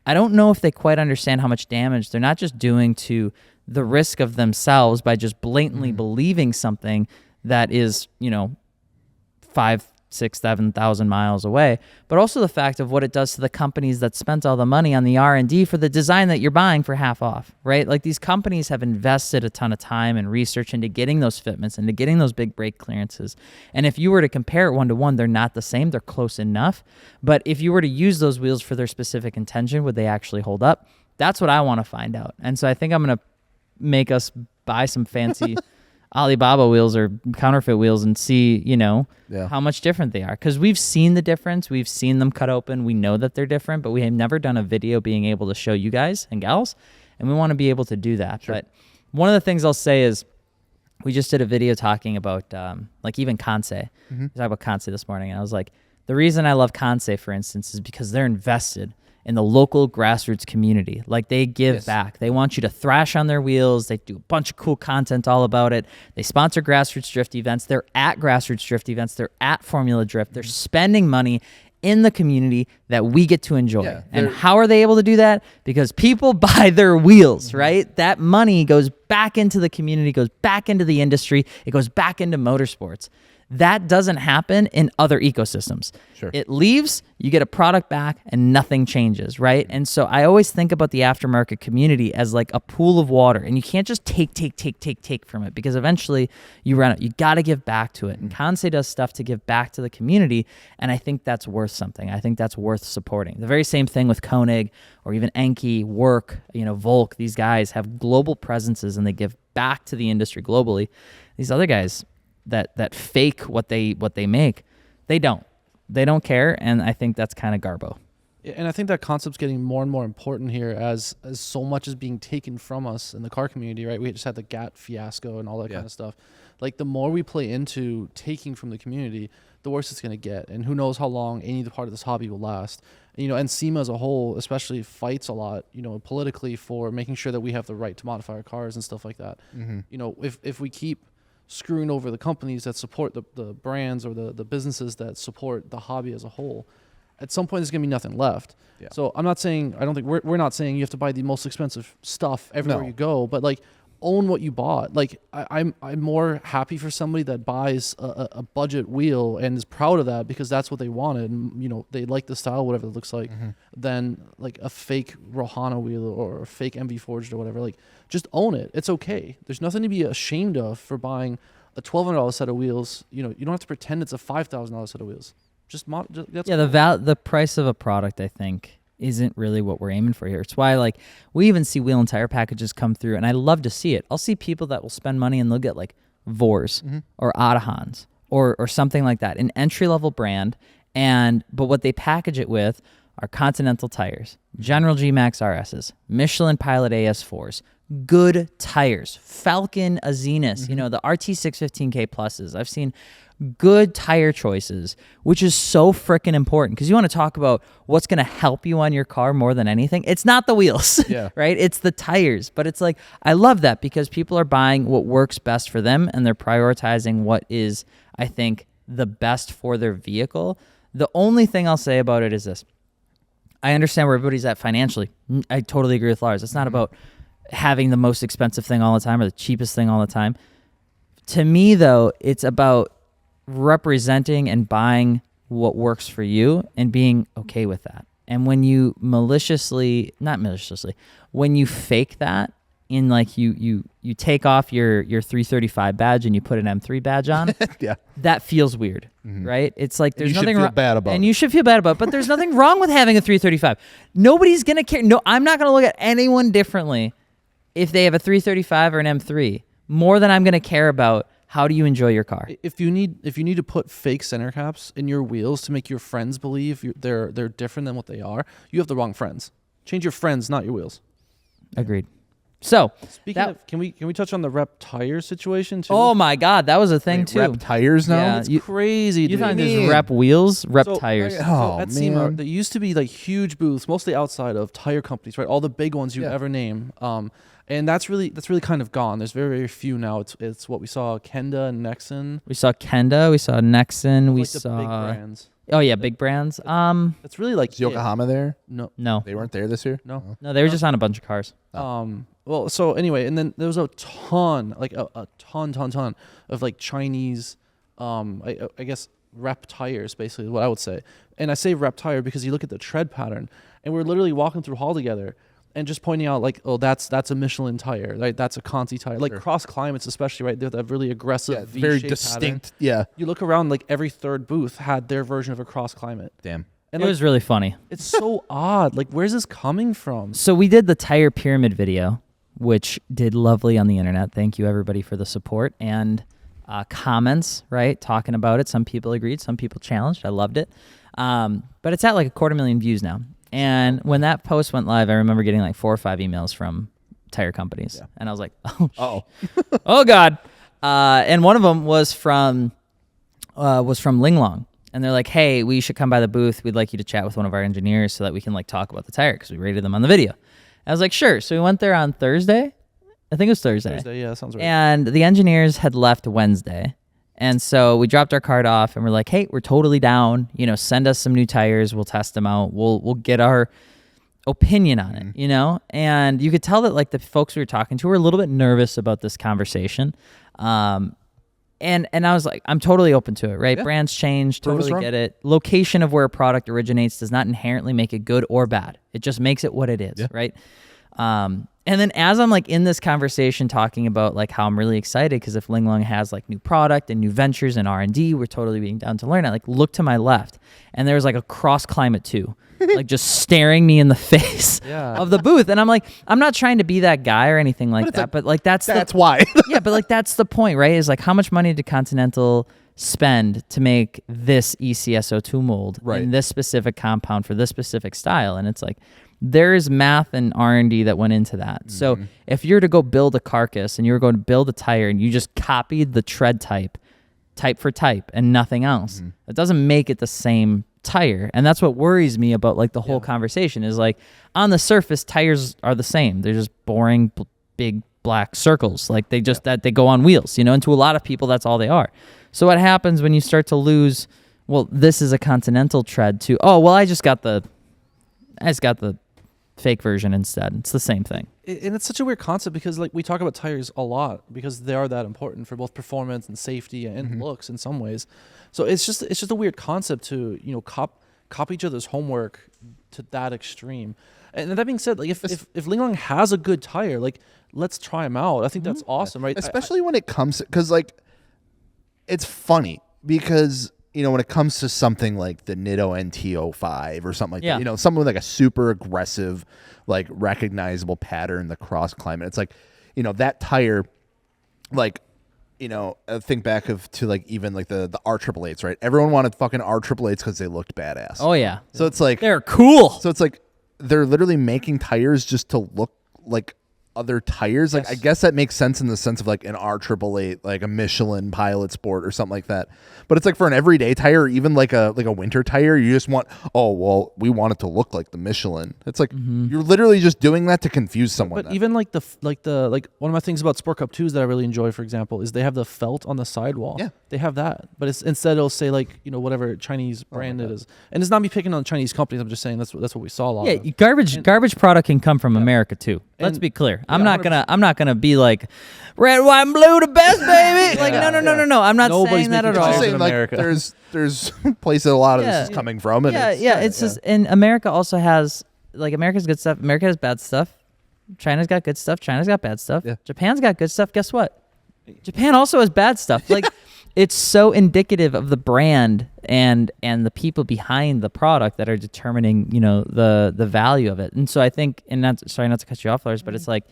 I don't know if they quite understand how much damage they're not just doing to the risk of themselves by just blatantly believing something that is, 5, 6, 7,000 miles away, but also the fact of what it does to the companies that spent all the money on the R&D for the design that you're buying for half off, right? Like these companies have invested a ton of time and research into getting those fitments, into getting those big brake clearances. And if you were to compare it 1-to-1, they're not the same. They're close enough. But if you were to use those wheels for their specific intention, would they actually hold up? That's what I want to find out. And so I think I'm going to make us buy some fancy Alibaba wheels or counterfeit wheels and see, how much different they are. Because we've seen the difference. We've seen them cut open. We know that they're different, but we have never done a video being able to show you guys and gals, and we want to be able to do that. Sure. But one of the things I'll say is we just did a video talking about even Kansei. We talked about Kansei this morning, and I was like, the reason I love Kansei, for instance, is because they're invested in the local grassroots community. Like they give back. They want you to thrash on their wheels. They do a bunch of cool content all about it. They sponsor grassroots drift events. They're at grassroots drift events. They're at Formula Drift. They're spending money in the community that we get to enjoy. Yeah, and how are they able to do that? Because people buy their wheels, right? That money goes back into the community, goes back into the industry. It goes back into motorsports. That doesn't happen in other ecosystems. Sure. It leaves, you get a product back, and nothing changes, right? And so I always think about the aftermarket community as like a pool of water, and you can't just take from it because eventually you run out. You got to give back to it. And Kansei does stuff to give back to the community, and I think that's worth something. I think that's worth supporting. The very same thing with Koenig or even Enki, Work, Volk. These guys have global presences, and they give back to the industry globally. These other guys that fake what they make, they don't care, and I think that's kind of garbo. And I think that concept's getting more and more important here as so much is being taken from us in the car community, right? We just had the GAT fiasco and all that kind of stuff. Like the more we play into taking from the community, the worse it's going to get, and who knows how long any part of this hobby will last. And SEMA as a whole especially fights a lot, politically for making sure that we have the right to modify our cars and stuff like that. If we keep screwing over the companies that support the brands or the businesses that support the hobby as a whole, at some point there's going to be nothing left. Yeah. So I don't think we're not saying you have to buy the most expensive stuff everywhere you go, but like own what you bought. Like I'm more happy for somebody that buys a budget wheel and is proud of that because that's what they wanted and they like the style, whatever it looks like, than like a fake Rohana wheel or a fake MV Forged or whatever. Like just own it. It's okay. There's nothing to be ashamed of for buying a $1,200 set of wheels. You don't have to pretend it's a $5,000 set of wheels. The price of a product, I think, isn't really what we're aiming for here. It's why we even see wheel and tire packages come through, and I love to see it. I'll see people that will spend money and they'll get like Vors or Autohans or something like that, an entry-level brand, but what they package it with are Continental tires, General G-Max RSs, Michelin Pilot AS4s, good tires, Falcon Azenas, the RT615K pluses. I've seen good tire choices, which is so freaking important because you want to talk about what's going to help you on your car more than anything. It's not the wheels, right? It's the tires. But it's like, I love that because people are buying what works best for them and they're prioritizing what is, I think, the best for their vehicle. The only thing I'll say about it is this. I understand where everybody's at financially. I totally agree with Lars. It's not about having the most expensive thing all the time or the cheapest thing all the time. To me, though, it's about representing and buying what works for you and being okay with that. And when you when you fake that in you take off your 335 badge and you put an M3 badge on, that feels weird, right? It's like there's nothing wrong bad about it. And you should feel bad about it, but there's nothing wrong with having a 335. Nobody's going to care. No, I'm not going to look at anyone differently if they have a 335 or an M3 more than I'm going to care about how do you enjoy your car. If you need to put fake center caps in your wheels to make your friends believe they're different than what they are, you have the wrong friends. Change your friends, not your wheels. Agreed. So, Speaking of, can we touch on the rep tire situation too? oh my God, that was a thing too. Rep tires now. Yeah, It's crazy. You dude. find there's rep wheels, rep tires. Oh, at SEMA, man. there used to be like huge booths, mostly outside of tire companies, right? All the big ones you ever name. And that's really kind of gone. There's very few now. It's what we saw: Kenda and Nexon. We saw Kenda, we saw Nexon, we like the saw big brands. Oh yeah, big brands. It's really like Is Yokohama there? No, No, They weren't there this year. no. no, they were just on a bunch of cars. Well, so anyway, and then there was a ton, like a ton of like Chinese, I guess rep tires, basically is what I would say. And I say rep tire because you look at the tread pattern, and we're literally walking through hall together, and just pointing out like, oh, that's a Michelin tire, right? That's a Conti tire. Like cross climates, especially, right? They're that really aggressive, V-shaped very pattern. distinct. Yeah. You look around, like every third booth had their version of a cross climate. Damn. And It like, was really funny. it's so odd. Like, where's this coming from? So we did the tire pyramid video, which did lovely on the internet. Thank you everybody for the support and comments, right? Talking about it. Some people agreed, some people challenged. I loved it. But it's at like 250,000 views now. And when that post went live, I remember getting like 4 or 5 emails from tire companies. And I was like, oh God. And one of them was from Linglong. And they're like, hey, we should come by the booth. We'd like you to chat with one of our engineers so that we can like talk about the tire because we rated them on the video. I was like, sure. So we went there on Thursday. I think it was Thursday. Yeah, that sounds right. And the engineers had left Wednesday. And so we dropped our card off and we're like, hey, we're totally down. You know, send us some new tires. We'll test them out. We'll get our opinion on it, you know? And you could tell that like the folks we were talking to were a little bit nervous about this conversation. And I was like, I'm totally open to it, right? Yeah. Brands change, Prove us totally wrong. get it. Location of where a product originates does not inherently make it good or bad. It just makes it what it is, right? And then as I'm like in this conversation talking about like how I'm really excited because if Linglong has like new product and new ventures and R&D, we're totally being down to learn. I like look to my left and there was like a cross climate too, like just staring me in the face of the booth. And I'm like, I'm not trying to be that guy or anything like that, but like that's why. yeah, but like that's the point, right? Is like how much money did Continental spend to make this ECSO2 mold in this specific compound for this specific style? And it's like there's math and R&D that went into that. So if you're to go build a carcass and you were going to build a tire and you just copied the tread type for type and nothing else, it doesn't make it the same tire. And that's what worries me about like the whole conversation is like on the surface tires are the same. They're just boring big black circles. Like they just that they go on wheels, you know, and to a lot of people that's all they are. So what happens when you start to lose, well, this is a Continental tread to, oh, well, I just got the fake version instead. It's the same thing. And it's such a weird concept because like we talk about tires a lot because they are that important for both performance and safety and looks in some ways. So it's just a weird concept to, you know, copy each other's homework to that extreme. And that being said, like if Linglong has a good tire, like let's try them out. I think that's awesome, right? Especially when it comes to, because like it's funny because you know when it comes to something like the Nitto NT05 or something like that, you know, something with like a super aggressive, like recognizable pattern, the cross climate. It's like, you know, that tire, like, you know, think back to like even like the R888s, right? Everyone wanted fucking R888s because they looked badass. Oh yeah. So it's like they're cool. So it's like they're literally making tires just to look like other tires. Like I guess that makes sense in the sense of like an R888, like a Michelin Pilot Sport or something like that. But it's like for an everyday tire, or even like a winter tire, you just want, oh well, we want it to look like the Michelin. It's like you're literally just doing that to confuse someone. But even like one of my things about Sport Cup 2s that I really enjoy, for example, is they have the felt on the sidewall. Yeah, they have that, but it's instead it'll say like, you know, whatever Chinese brand it is, and it's not me picking on Chinese companies. I'm just saying that's what we saw a lot. Yeah, of. garbage product can come from America too. Let's be clear. I'm not gonna be like red, white, and blue the best, baby. Like no. I'm not Nobody's saying that at making all. I'm just tires saying in like America. there's places a lot of this is coming from. And it's just, and America also has like America's good stuff. America has bad stuff. China's got good stuff. China's got bad stuff. Yeah. Japan's got good stuff. Guess what? Japan also has bad stuff. Like it's so indicative of the brand and the people behind the product that are determining, you know, the value of it. And so I think, and sorry not to cut you off, Lars, but it's like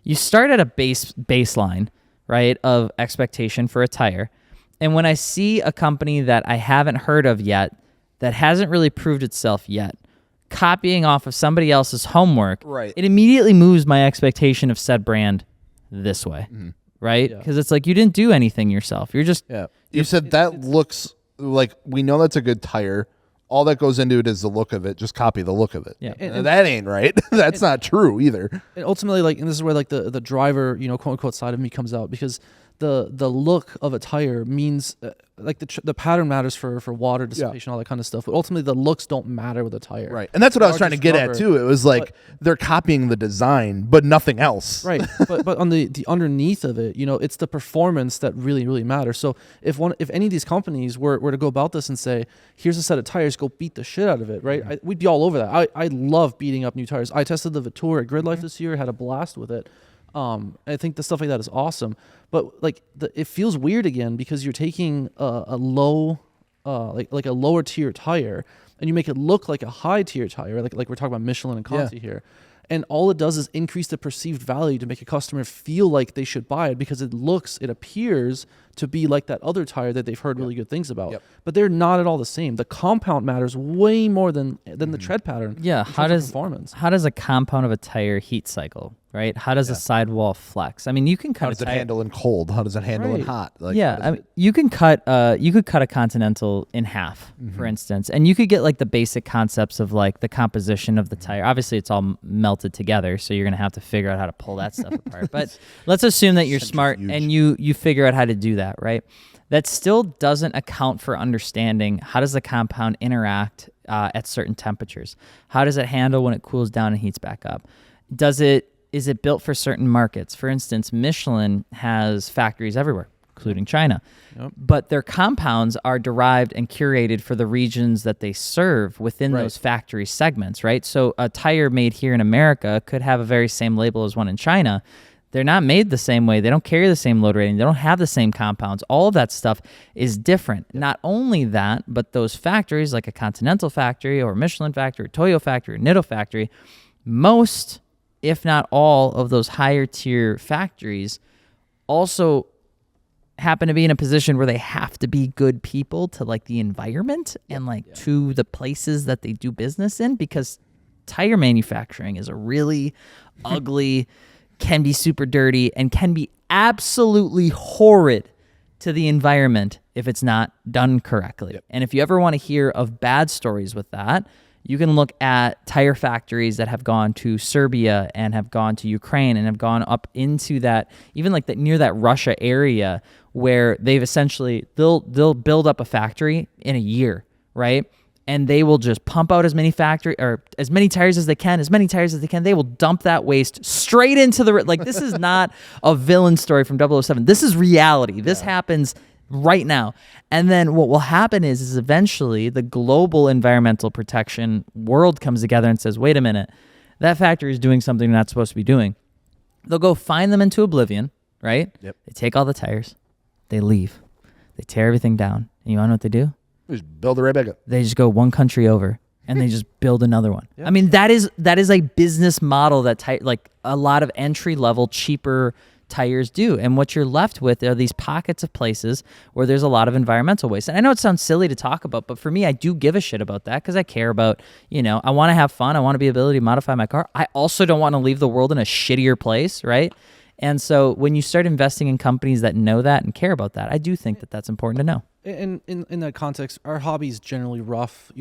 you start at a baseline, right, of expectation for a tire. And when I see a company that I haven't heard of yet, that hasn't really proved itself yet, copying off of somebody else's homework, Right. it immediately moves my expectation of said brand this way, right? Yeah. Because it's like you didn't do anything yourself. You're just Yeah. You said that looks like, we know that's a good tire. All that goes into it is the look of it. Just copy the look of it. Yeah. And that ain't right. That's not true either. And ultimately, like, and this is where like the driver, quote unquote, side of me comes out, because the look of a tire means like the pattern matters for water dissipation, all that kind of stuff. But ultimately, the looks don't matter with a tire. Right. And that's what I was trying to get at rubber. too. It was like they're copying the design, but nothing else. Right. but on the underneath of it, it's the performance that really, really matters. So if any of these companies were to go about this and say, here's a set of tires, go beat the shit out of it, right? We'd be all over that. I love beating up new tires. I tested the Vitour at Grid Life this year, had a blast with it. I think the stuff like that is awesome, but like it feels weird again because you're taking a low, like a lower tier tire, and you make it look like a high tier tire, like we're talking about Michelin and Conti here, and all it does is increase the perceived value to make a customer feel like they should buy it because it appears to be like that other tire that they've heard really good things about, but they're not at all the same. The compound matters way more than the tread pattern. Yeah, how does a compound of a tire heat cycle, right? How does a sidewall flex? I mean, you can cut How does a it tire. handle in cold? How does it handle in hot? Like, I mean, you could cut a Continental in half, for instance, and you could get like the basic concepts of like the composition of the tire. Obviously, it's all melted together, so you're gonna have to figure out how to pull that stuff apart. But let's assume that you're smart and you figure out how to do that, right? That still doesn't account for understanding how does the compound interact at certain temperatures. How does it handle when it cools down and heats back up? Is it built for certain markets? For instance, Michelin has factories everywhere, including China. Yep. But their compounds are derived and curated for the regions that they serve within those factory segments, right? So a tire made here in America could have a very same label as one in China. They're not made the same way. They don't carry the same load rating. They don't have the same compounds. All of that stuff is different. Not only that, but those factories, like a Continental factory or a Michelin factory, or Toyo factory, or Nitto factory, most, if not all, of those higher tier factories also happen to be in a position where they have to be good people to like the environment and like to the places that they do business in, because tire manufacturing is a really ugly, can be super dirty, and can be absolutely horrid to the environment if it's not done correctly. And if you ever want to hear of bad stories with that, you can look at tire factories that have gone to Serbia and have gone to Ukraine and have gone up into that, even like that near that Russia area, where they've essentially they'll build up a factory in a year, right? And they will just pump out as many tires as they can. They will dump that waste straight into the, like, this is not a villain story from 007. This is reality. This happens right now. And then what will happen is eventually the global environmental protection world comes together and says, wait a minute, that factory is doing something they're not supposed to be doing. They'll go find them into oblivion, right? Yep. They take all the tires. They leave. They tear everything down. And you want to know what they do? just build it right back up. They just go one country over and they just build another one. I mean, that is a business model that like a lot of entry level cheaper tires do. And what you're left with are these pockets of places where there's a lot of environmental waste. And I know it sounds silly to talk about, but for me, I do give a shit about that because I care about, I want to have fun. I want to be able to modify my car. I also don't want to leave the world in a shittier place, right? And so when you start investing in companies that know that and care about that, I do think that that's important to know. And in that context, our hobby's generally rough,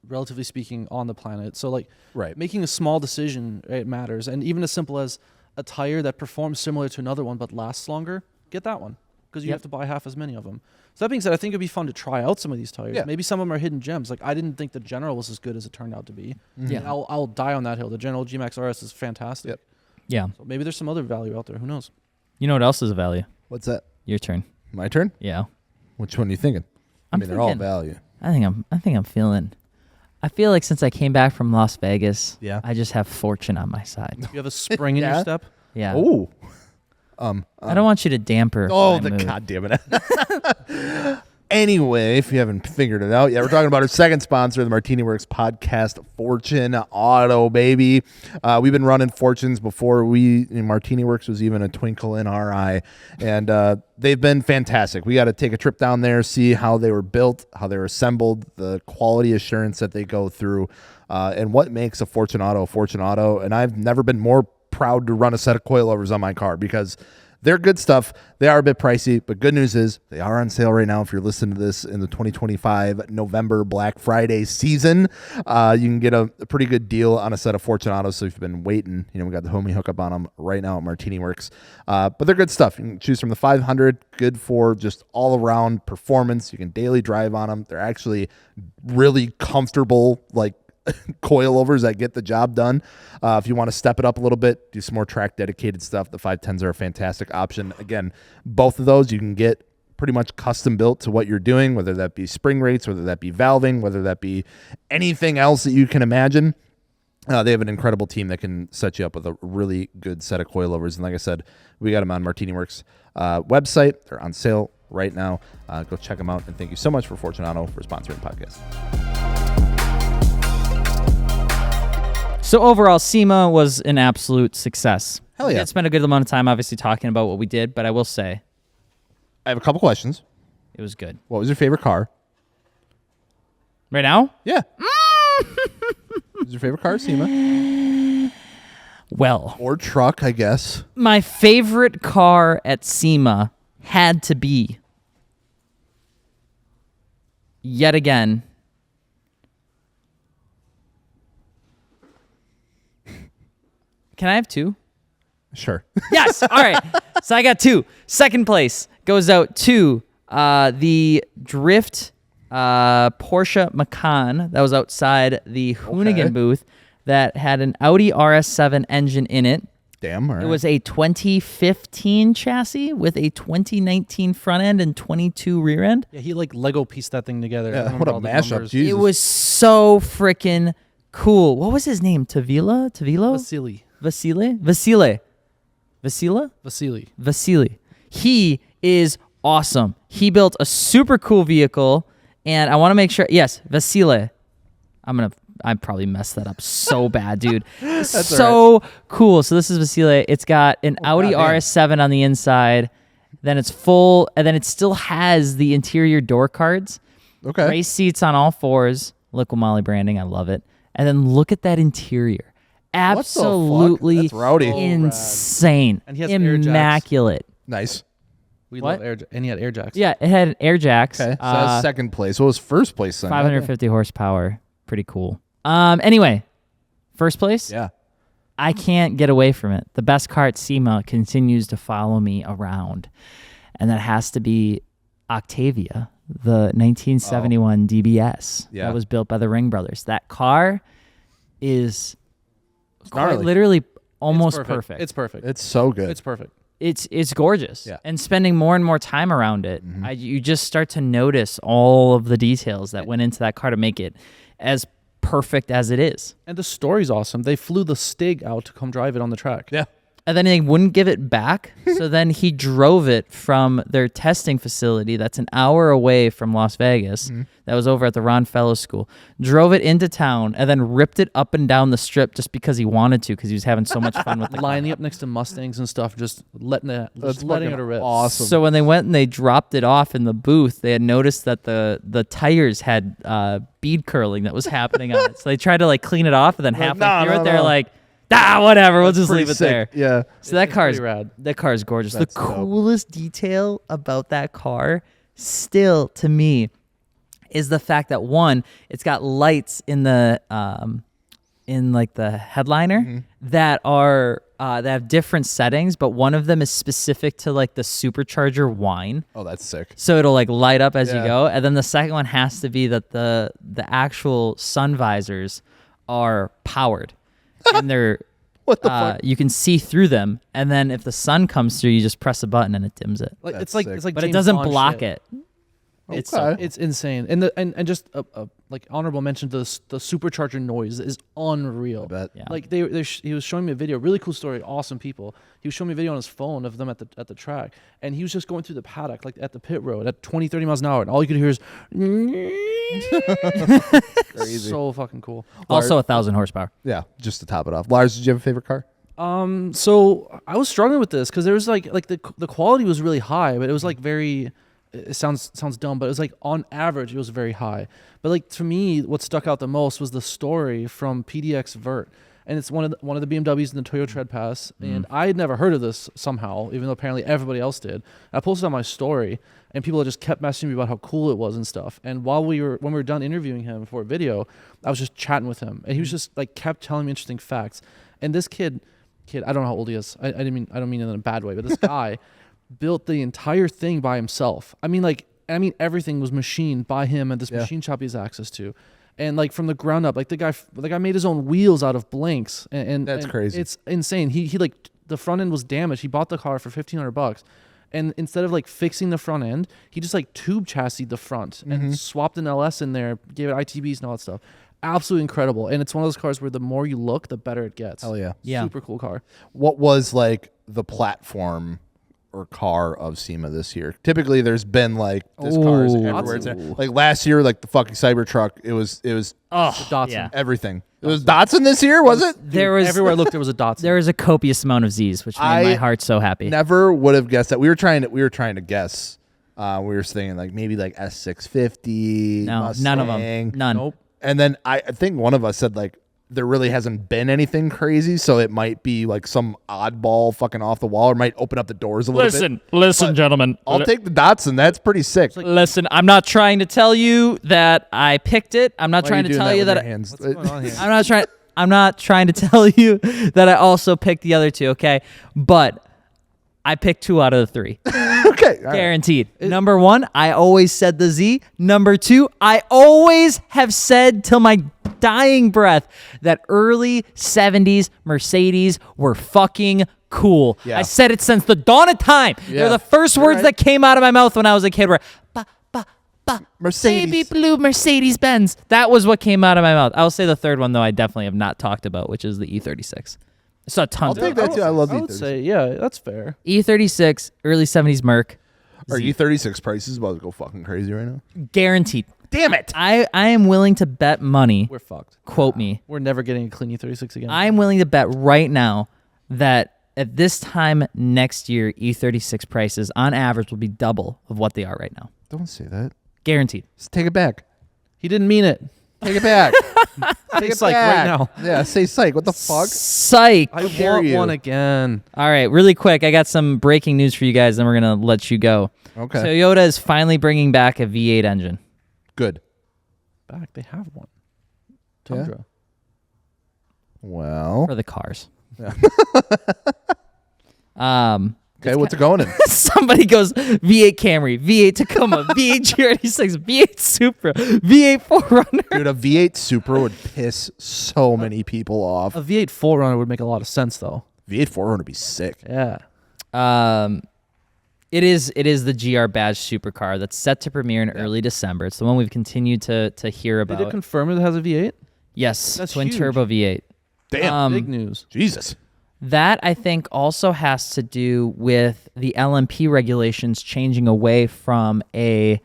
relatively speaking, on the planet. So like making a small decision, it matters. And even as simple as a tire that performs similar to another one but lasts longer, get that one because you have to buy half as many of them. So that being said, I think it'd be fun to try out some of these tires. Yeah. Maybe some of them are hidden gems. Like I didn't think the General was as good as it turned out to be. Mm-hmm. Yeah, I'll die on that hill. The General G-Max RS is fantastic. Yep. Yeah. So maybe there's some other value out there. Who knows? You know what else is a value? What's that? Your turn. My turn? Yeah. Which one are you thinking? I mean, they're all value. I feel like since I came back from Las Vegas, I just have fortune on my side. You have a spring in your step? Yeah. Oh. I don't want you to damper. Oh, God damn it. Anyway, if you haven't figured it out yet, we're talking about our second sponsor, the MartiniWorks Podcast, Fortune Auto, baby. We've been running Fortunes before MartiniWorks was even a twinkle in our eye, and they've been fantastic. We got to take a trip down there, see how they were built, how they were assembled, the quality assurance that they go through, and what makes a Fortune Auto. And I've never been more proud to run a set of coilovers on my car because they're good stuff. They are a bit pricey, but good news is they are on sale right now. If you're listening to this in the 2025 November Black Friday season, you can get a pretty good deal on a set of Fortune Autos. So if you've been waiting, we got the homie hookup on them right now at MartiniWorks. But they're good stuff. You can choose from the 500, good for just all around performance. You can daily drive on them. They're actually really comfortable, coilovers that get the job done. If you want to step it up a little bit, do some more track dedicated stuff, the 510s are a fantastic option. Again, both of those you can get pretty much custom built to what you're doing, whether that be spring rates, whether that be valving, whether that be anything else that you can imagine. They have an incredible team that can set you up with a really good set of coilovers. And like I said, we got them on MartiniWorks website. They're on sale right now. Go check them out. And thank you so much for Fortune Auto for sponsoring the podcast. So overall, SEMA was an absolute success. Hell yeah. We did spend a good amount of time, obviously, talking about what we did, but I will say I have a couple questions. it was good. What was your favorite car? Right now? Yeah. What was your favorite car, SEMA? Well, Or truck, I guess. my favorite car at SEMA had to be, yet again, can I have two? Sure. Yes. All right. So I got two. Second place goes out to the Drift Porsche Macan that was outside the Hoonigan booth that had an Audi RS7 engine in it. Damn. All right. It was a 2015 chassis with a 2019 front end and 22 rear end. Yeah, he Lego pieced that thing together. I Yeah, remember what a all the mashup, numbers. Jesus. It was so freaking cool. What was his name? Tavilo? Vasily. He is awesome. He built a super cool vehicle, and I want to make sure. Yes, Vasily. I probably messed that up so bad, dude. So cool. So this is Vasily. It's got an Audi goddamn. RS7 on the inside. Then it's full, and then it still has the interior door cards. Okay. Race seats on all fours. Liquid Moly branding. I love it. And then look at that interior. the fuck? Absolutely That's rowdy. insane. And he has air jacks. Immaculate. Nice. We What? love and he had air jacks. Yeah, it had air jacks. Okay. So that was second place. What was first place then? 550 horsepower. Pretty cool. Anyway, first place. Yeah. I can't get away from it. The best car at SEMA continues to follow me around, and that has to be Octavia, the 1971 DBS Yeah. that was built by the Ring brothers. That car is quite gnarly. literally almost perfect. It's perfect. It's so good. It's perfect. It's gorgeous. Yeah. And spending more and more time around it, you just start to notice all of the details that went into that car to make it as perfect as it is. And the story's awesome. They flew the Stig out to come drive it on the track. Yeah. And then they wouldn't give it back. So then he drove it from their testing facility that's an hour away from Las Vegas. That was over at the Ron Fellows School. Drove it into town and then ripped it up and down the strip just because he wanted to, because he was having so much fun with the car. Lining up next to Mustangs and stuff, just letting it rip. Awesome. So when they went and they dropped it off in the booth, they had noticed that the tires had bead curling that was happening on it. So they tried to clean it off, and then halfway through it, they're like, whatever, we'll just Pretty leave it sick. there. Yeah. So that car is pretty rad. That car is gorgeous. That's the dope. coolest detail about that car, still to me, is the fact that one, it's got lights in the the headliner that are that have different settings, but one of them is specific to the supercharger whine. Oh, that's sick. So it'll light up as you Yeah. go, and then the second one has to be that the actual sun visors are powered, and they're What the fuck? you can see through them, and then if the sun comes through, you just press a button and it dims it. It's That's like sick. it's like But it James doesn't Bond block shit. it. It's Okay. it's insane, and just like honorable mention to the supercharger noise is unreal. I bet. Yeah. Like he was showing me a video, really cool story, awesome people. He was showing me a video on his phone of them at the track, and he was just going through the paddock, like at the pit road at 20, 30 miles an hour, and all you could hear is Crazy. so fucking cool. Also 1,000 horsepower. Yeah, just to top it off. Lars, did you have a favorite car? So I was struggling with this because there was like the quality was really high, but it was like very. It sounds dumb, but it was like on average it was very high. But like to me, what stuck out the most was the story from PDX Vert, and it's one of the BMWs in the Toyota Tread Pass, and I had never heard of this somehow, even though apparently everybody else did. I posted on my story, and people just kept messaging me about how cool it was and stuff. And when we were done interviewing him for a video, I was just chatting with him, and he was just like kept telling me interesting facts. And this kid, I don't know how old he is. I don't mean it in a bad way, but this guy built the entire thing by himself. I mean everything was machined by him at this machine shop he has access to, and like from the ground up. Like the guy made his own wheels out of blanks, and That's crazy. It's insane. He like the front end was damaged. He bought the car for $1,500, and instead of like fixing the front end, he just like tube chassised the front and swapped an LS in there, gave it ITBs and all that stuff. Absolutely incredible. And it's one of those cars where the more you look, the better it gets. Hell yeah. Yeah. Super cool car. What was like the platform or car of SEMA this year? Typically there's been like this cars Ooh. everywhere. It's like last year, like the fucking Cybertruck, it was Datsun. Yeah. everything. It was Datsun this year, was it? There was Everywhere I looked, there was a Datsun. there was a copious amount of Z's, which made my heart so happy. Never would have guessed that. We were trying to guess. We were thinking like maybe like S650. No, Mustang. none of them. None. Nope. And then I think one of us said like there really hasn't been anything crazy, so it might be like some oddball fucking off the wall, or might open up the doors a little bit. Listen, But gentlemen. I'll take the Datsun. That's pretty sick. Listen, I'm not trying to tell you that I picked it. I'm not Why are trying to doing tell you with that your I, hands? What's going on here? I'm not trying to tell you that I also picked the other two, okay? But I picked 2 out of the 3. Okay, all right. Guaranteed. Number 1, I always said the Z. Number 2, I always have said till my dying breath that early 70s Mercedes were fucking cool. Yeah. I said it since the dawn of time. They're the first You're words right. that came out of my mouth when I was a kid were, Mercedes. baby blue Mercedes Benz. That was what came out of my mouth. I'll say the third one, though, I definitely have not talked about, which is the E36. I saw tons I'll of take that too. I love I would E36. say, yeah, that's fair. E36, early 70s Merc, Our E36 prices about to go fucking crazy right now. guaranteed. Damn it! I am willing to bet money, We're fucked. quote me, We're never getting a clean E36 again. I'm willing to bet right now that at this time next year, E36 prices on average will be double of what they are right now. Don't say that. Guaranteed. Just take it back. He didn't mean it. Take it back. Take it psych right back. now. Yeah, say psych. What the fuck? Psych. I dare want you. one again. All right, really quick, I got some breaking news for you guys, then we're going to let you go. Okay. Toyota is finally bringing back a V8 engine. Good. Back, they have one. Yeah? Tundra. Well. For the cars. Yeah. It's Okay, what's it going in? somebody goes V8 Camry, V8 Tacoma, V8 G36, V8 Supra, V8 4Runner. Dude, a V8 Supra would piss so many people off. A V8 4Runner would make a lot of sense, though. V8 4Runner would be sick. Yeah. It is the GR badge supercar that's set to premiere in early December. It's the one we've continued to hear Did about. it confirm it has a V8? Yes, That's twin huge. turbo V8. Damn. Big news. Jesus. That, I think, also has to do with the LMP regulations changing away from a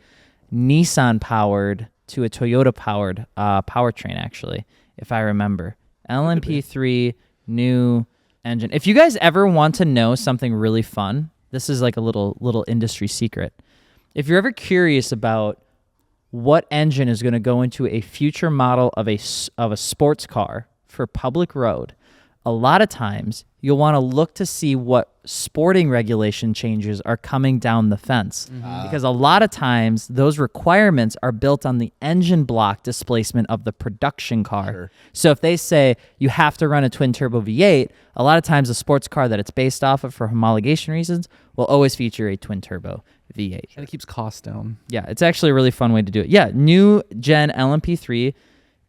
Nissan-powered to a Toyota-powered powertrain, actually, if I remember. LMP3, new engine. If you guys ever want to know something really fun, this is like a little industry secret. If you're ever curious about what engine is going to go into a future model of a sports car for public road, a lot of times you'll want to look to see what sporting regulation changes are coming down the fence. Because a lot of times those requirements are built on the engine block displacement of the production car. Sure. So if they say you have to run a twin turbo V8, a lot of times the sports car that it's based off of for homologation reasons will always feature a twin turbo V8. And it keeps costs down. Yeah, it's actually a really fun way to do it. Yeah, new gen LMP3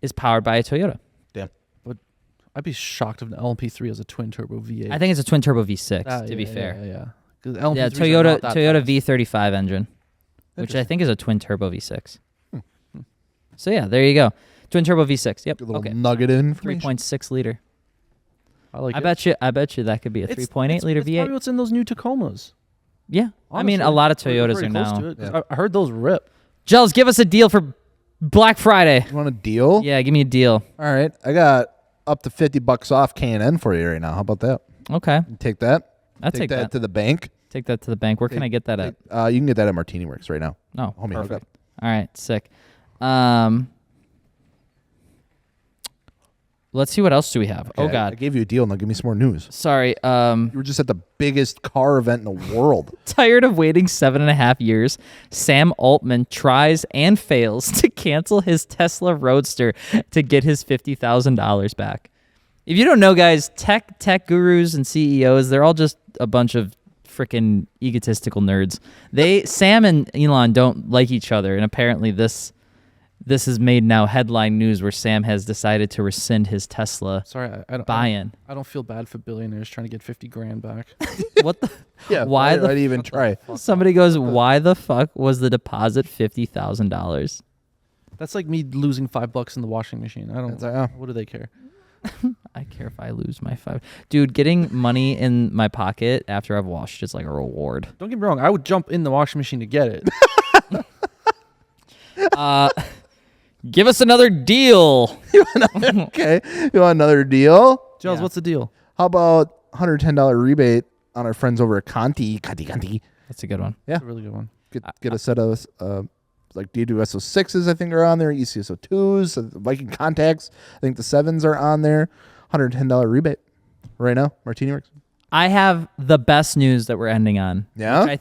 is powered by a Toyota. Damn. I'd be shocked if an LMP3 has a twin turbo V8. I think it's a twin turbo V6, to Yeah, be fair. Yeah. 'Cause Yeah, LMP3s are not that Toyota fast. V35 engine. which I think is a twin turbo V6. So yeah, there you go. Twin turbo V6. Yep. A little Okay. nugget of information. 3.6 liter. I like I it. bet you that could be a 3.8 liter It's V8. probably what's in those new Tacomas. Yeah. I mean, a Honestly, lot of we're Toyotas very are close now. to it, 'cause I heard those rip. Gels, give us a deal for Black Friday. You want a deal? Yeah, give me a deal. All right. I got up to $50 off K&N for you right now. How about that? Okay. You take that. I'll take that. to the bank. Take that to the bank. Where can I get that at? You can get that at MartiniWorks right now. Oh, Homie, hook perfect. up. All right, sick. Let's see what else do we have. Oh Okay, I God, gave you a deal. Now give me some more news. sorry. You were just at the biggest car event in the world. Tired of waiting 7.5 years, Sam Altman tries and fails to cancel his Tesla Roadster to get his $50,000 back. If you don't know, guys, tech gurus and CEOs, they're all just a bunch of freaking egotistical nerds. Sam and Elon don't like each other, and apparently this has made now headline news where Sam has decided to rescind his Tesla Sorry, I don't buy-in. I don't feel bad for billionaires trying to get $50,000 back. What the? Yeah. Why I'd even try? Somebody goes, why the fuck was the deposit $50,000? That's like me losing $5 in the washing machine. I don't. It's like, oh. What do they care? I care if I lose my $5. Dude, getting money in my pocket after I've washed is like a reward. Don't get me wrong. I would jump in the washing machine to get it. Give us another deal. Okay. You want another deal? Giles, Yeah. what's the deal? How about $110 rebate on our friends over at Conti? That's a good one. Yeah. That's a really good one. Get a set of like D2 SO6s, I think, are on there. ECSO2s, Viking Contacts. I think the 7s are on there. $110 rebate right now. MartiniWorks. I have the best news that we're ending on. Yeah?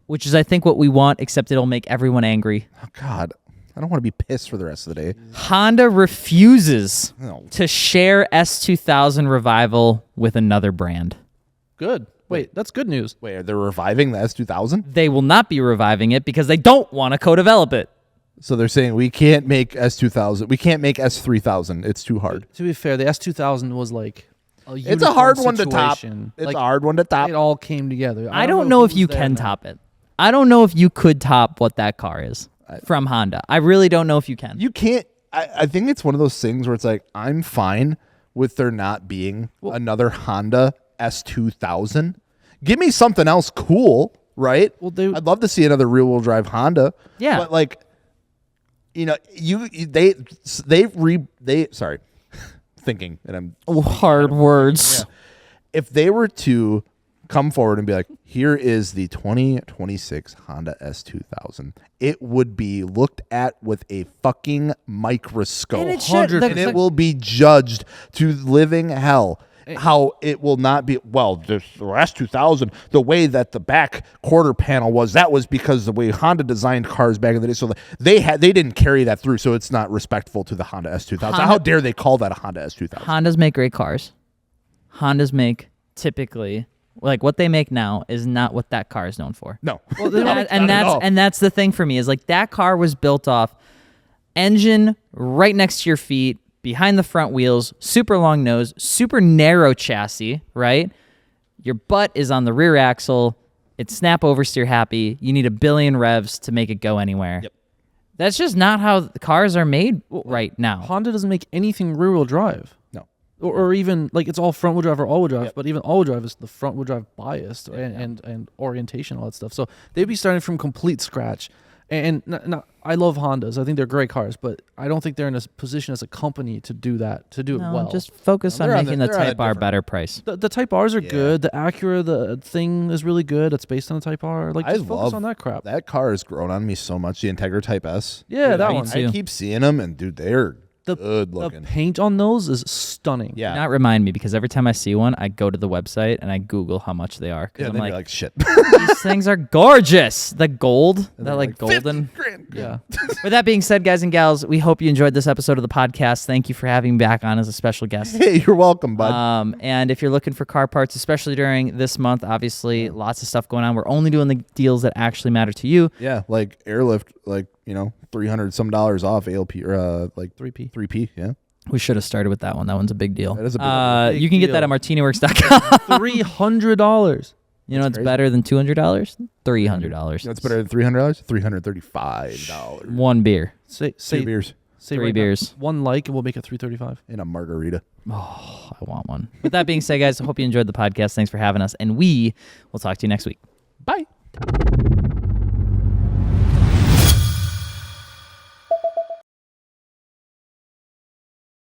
Which is I think what we want, except it'll make everyone angry. Oh, God. I don't want to be pissed for the rest of the day. Honda refuses No. to share S2000 revival with another brand. Good. Wait, that's good news. Wait, are they reviving the S2000? They will not be reviving it because they don't want to co-develop it. So they're saying we can't make S2000. We can't make S3000. It's too hard. To be fair, the S2000 was like It's a hard one to top. situation. It's Like, a hard one to top. It all came together. I don't know if who you was there can now. top it. I don't know if you could top what that car is from Honda. I really don't know if you can. You can't. I think it's one of those things where it's like, I'm fine with there not being another Honda S2000. Give me something else cool, right? Well, I'd love to see another rear-wheel drive Honda. Yeah. But like, sorry, thinking, and I'm Hard words. if they were to come forward and be like, here is the 2026 Honda S2000, it would be looked at with a fucking microscope. And it should- the- And it will be judged to living hell. How it will not be, well, the S2000, the way that the back quarter panel was, that was because the way Honda designed cars back in the day. So they didn't carry that through, so it's not respectful to the Honda S2000. How dare they call that a Honda S2000? Hondas make great cars. Hondas make typically like what they make now is not what that car is known for. No. And that's the thing for me is like that car was built off engine right next to your feet, behind the front wheels, super long nose, super narrow chassis, right? Your butt is on the rear axle. It's snap oversteer happy. You need a billion revs to make it go anywhere. Yep. That's just not how the cars are made right now. Honda doesn't make anything rear-wheel drive. No. Or even like it's all front-wheel drive or all-wheel drive, but even all-wheel drive is the front-wheel drive biased and orientation, all that stuff. So they'd be starting from complete scratch. And I love Hondas. I think they're great cars, but I don't think they're in a position as a company to do that, to do it well. Just focus on they're on making the- the they're on a Type R different- better price. The Type Rs are good. The Acura, the thing is really good. It's based on the Type R. Like, just focus on that crap. That car has grown on me so much. The Integra Type S. Yeah, that me one. too. I keep seeing them, and dude, they're good The looking. paint on those is stunning. Yeah. Not remind me because every time I see one, I go to the website and I Google how much they are. Yeah, Because then I'm you're like, like, shit. these things are gorgeous. The gold, that like 50 golden. grand. Yeah. With that being said, guys and gals, we hope you enjoyed this episode of the podcast. Thank you for having me back on as a special guest. Hey, you're welcome, bud. And if you're looking for car parts, especially during this month, obviously lots of stuff going on. We're only doing the deals that actually matter to you. Yeah, like airlift, like, $300 some off ALP or like 3P. 3P. Yeah. We should have started with that one. That one's a big deal. That is a big You can get deal. that at MartiniWorks.com. $300. You know what's crazy. better than $200? $300. You know what's better than $300? $335. One beer. Say 2 beers say Three right now, beers. one like, and we'll make it $335. and a margarita. Oh, I want one. With that being said, guys, I hope you enjoyed the podcast. Thanks for having us, and we will talk to you next week. Bye.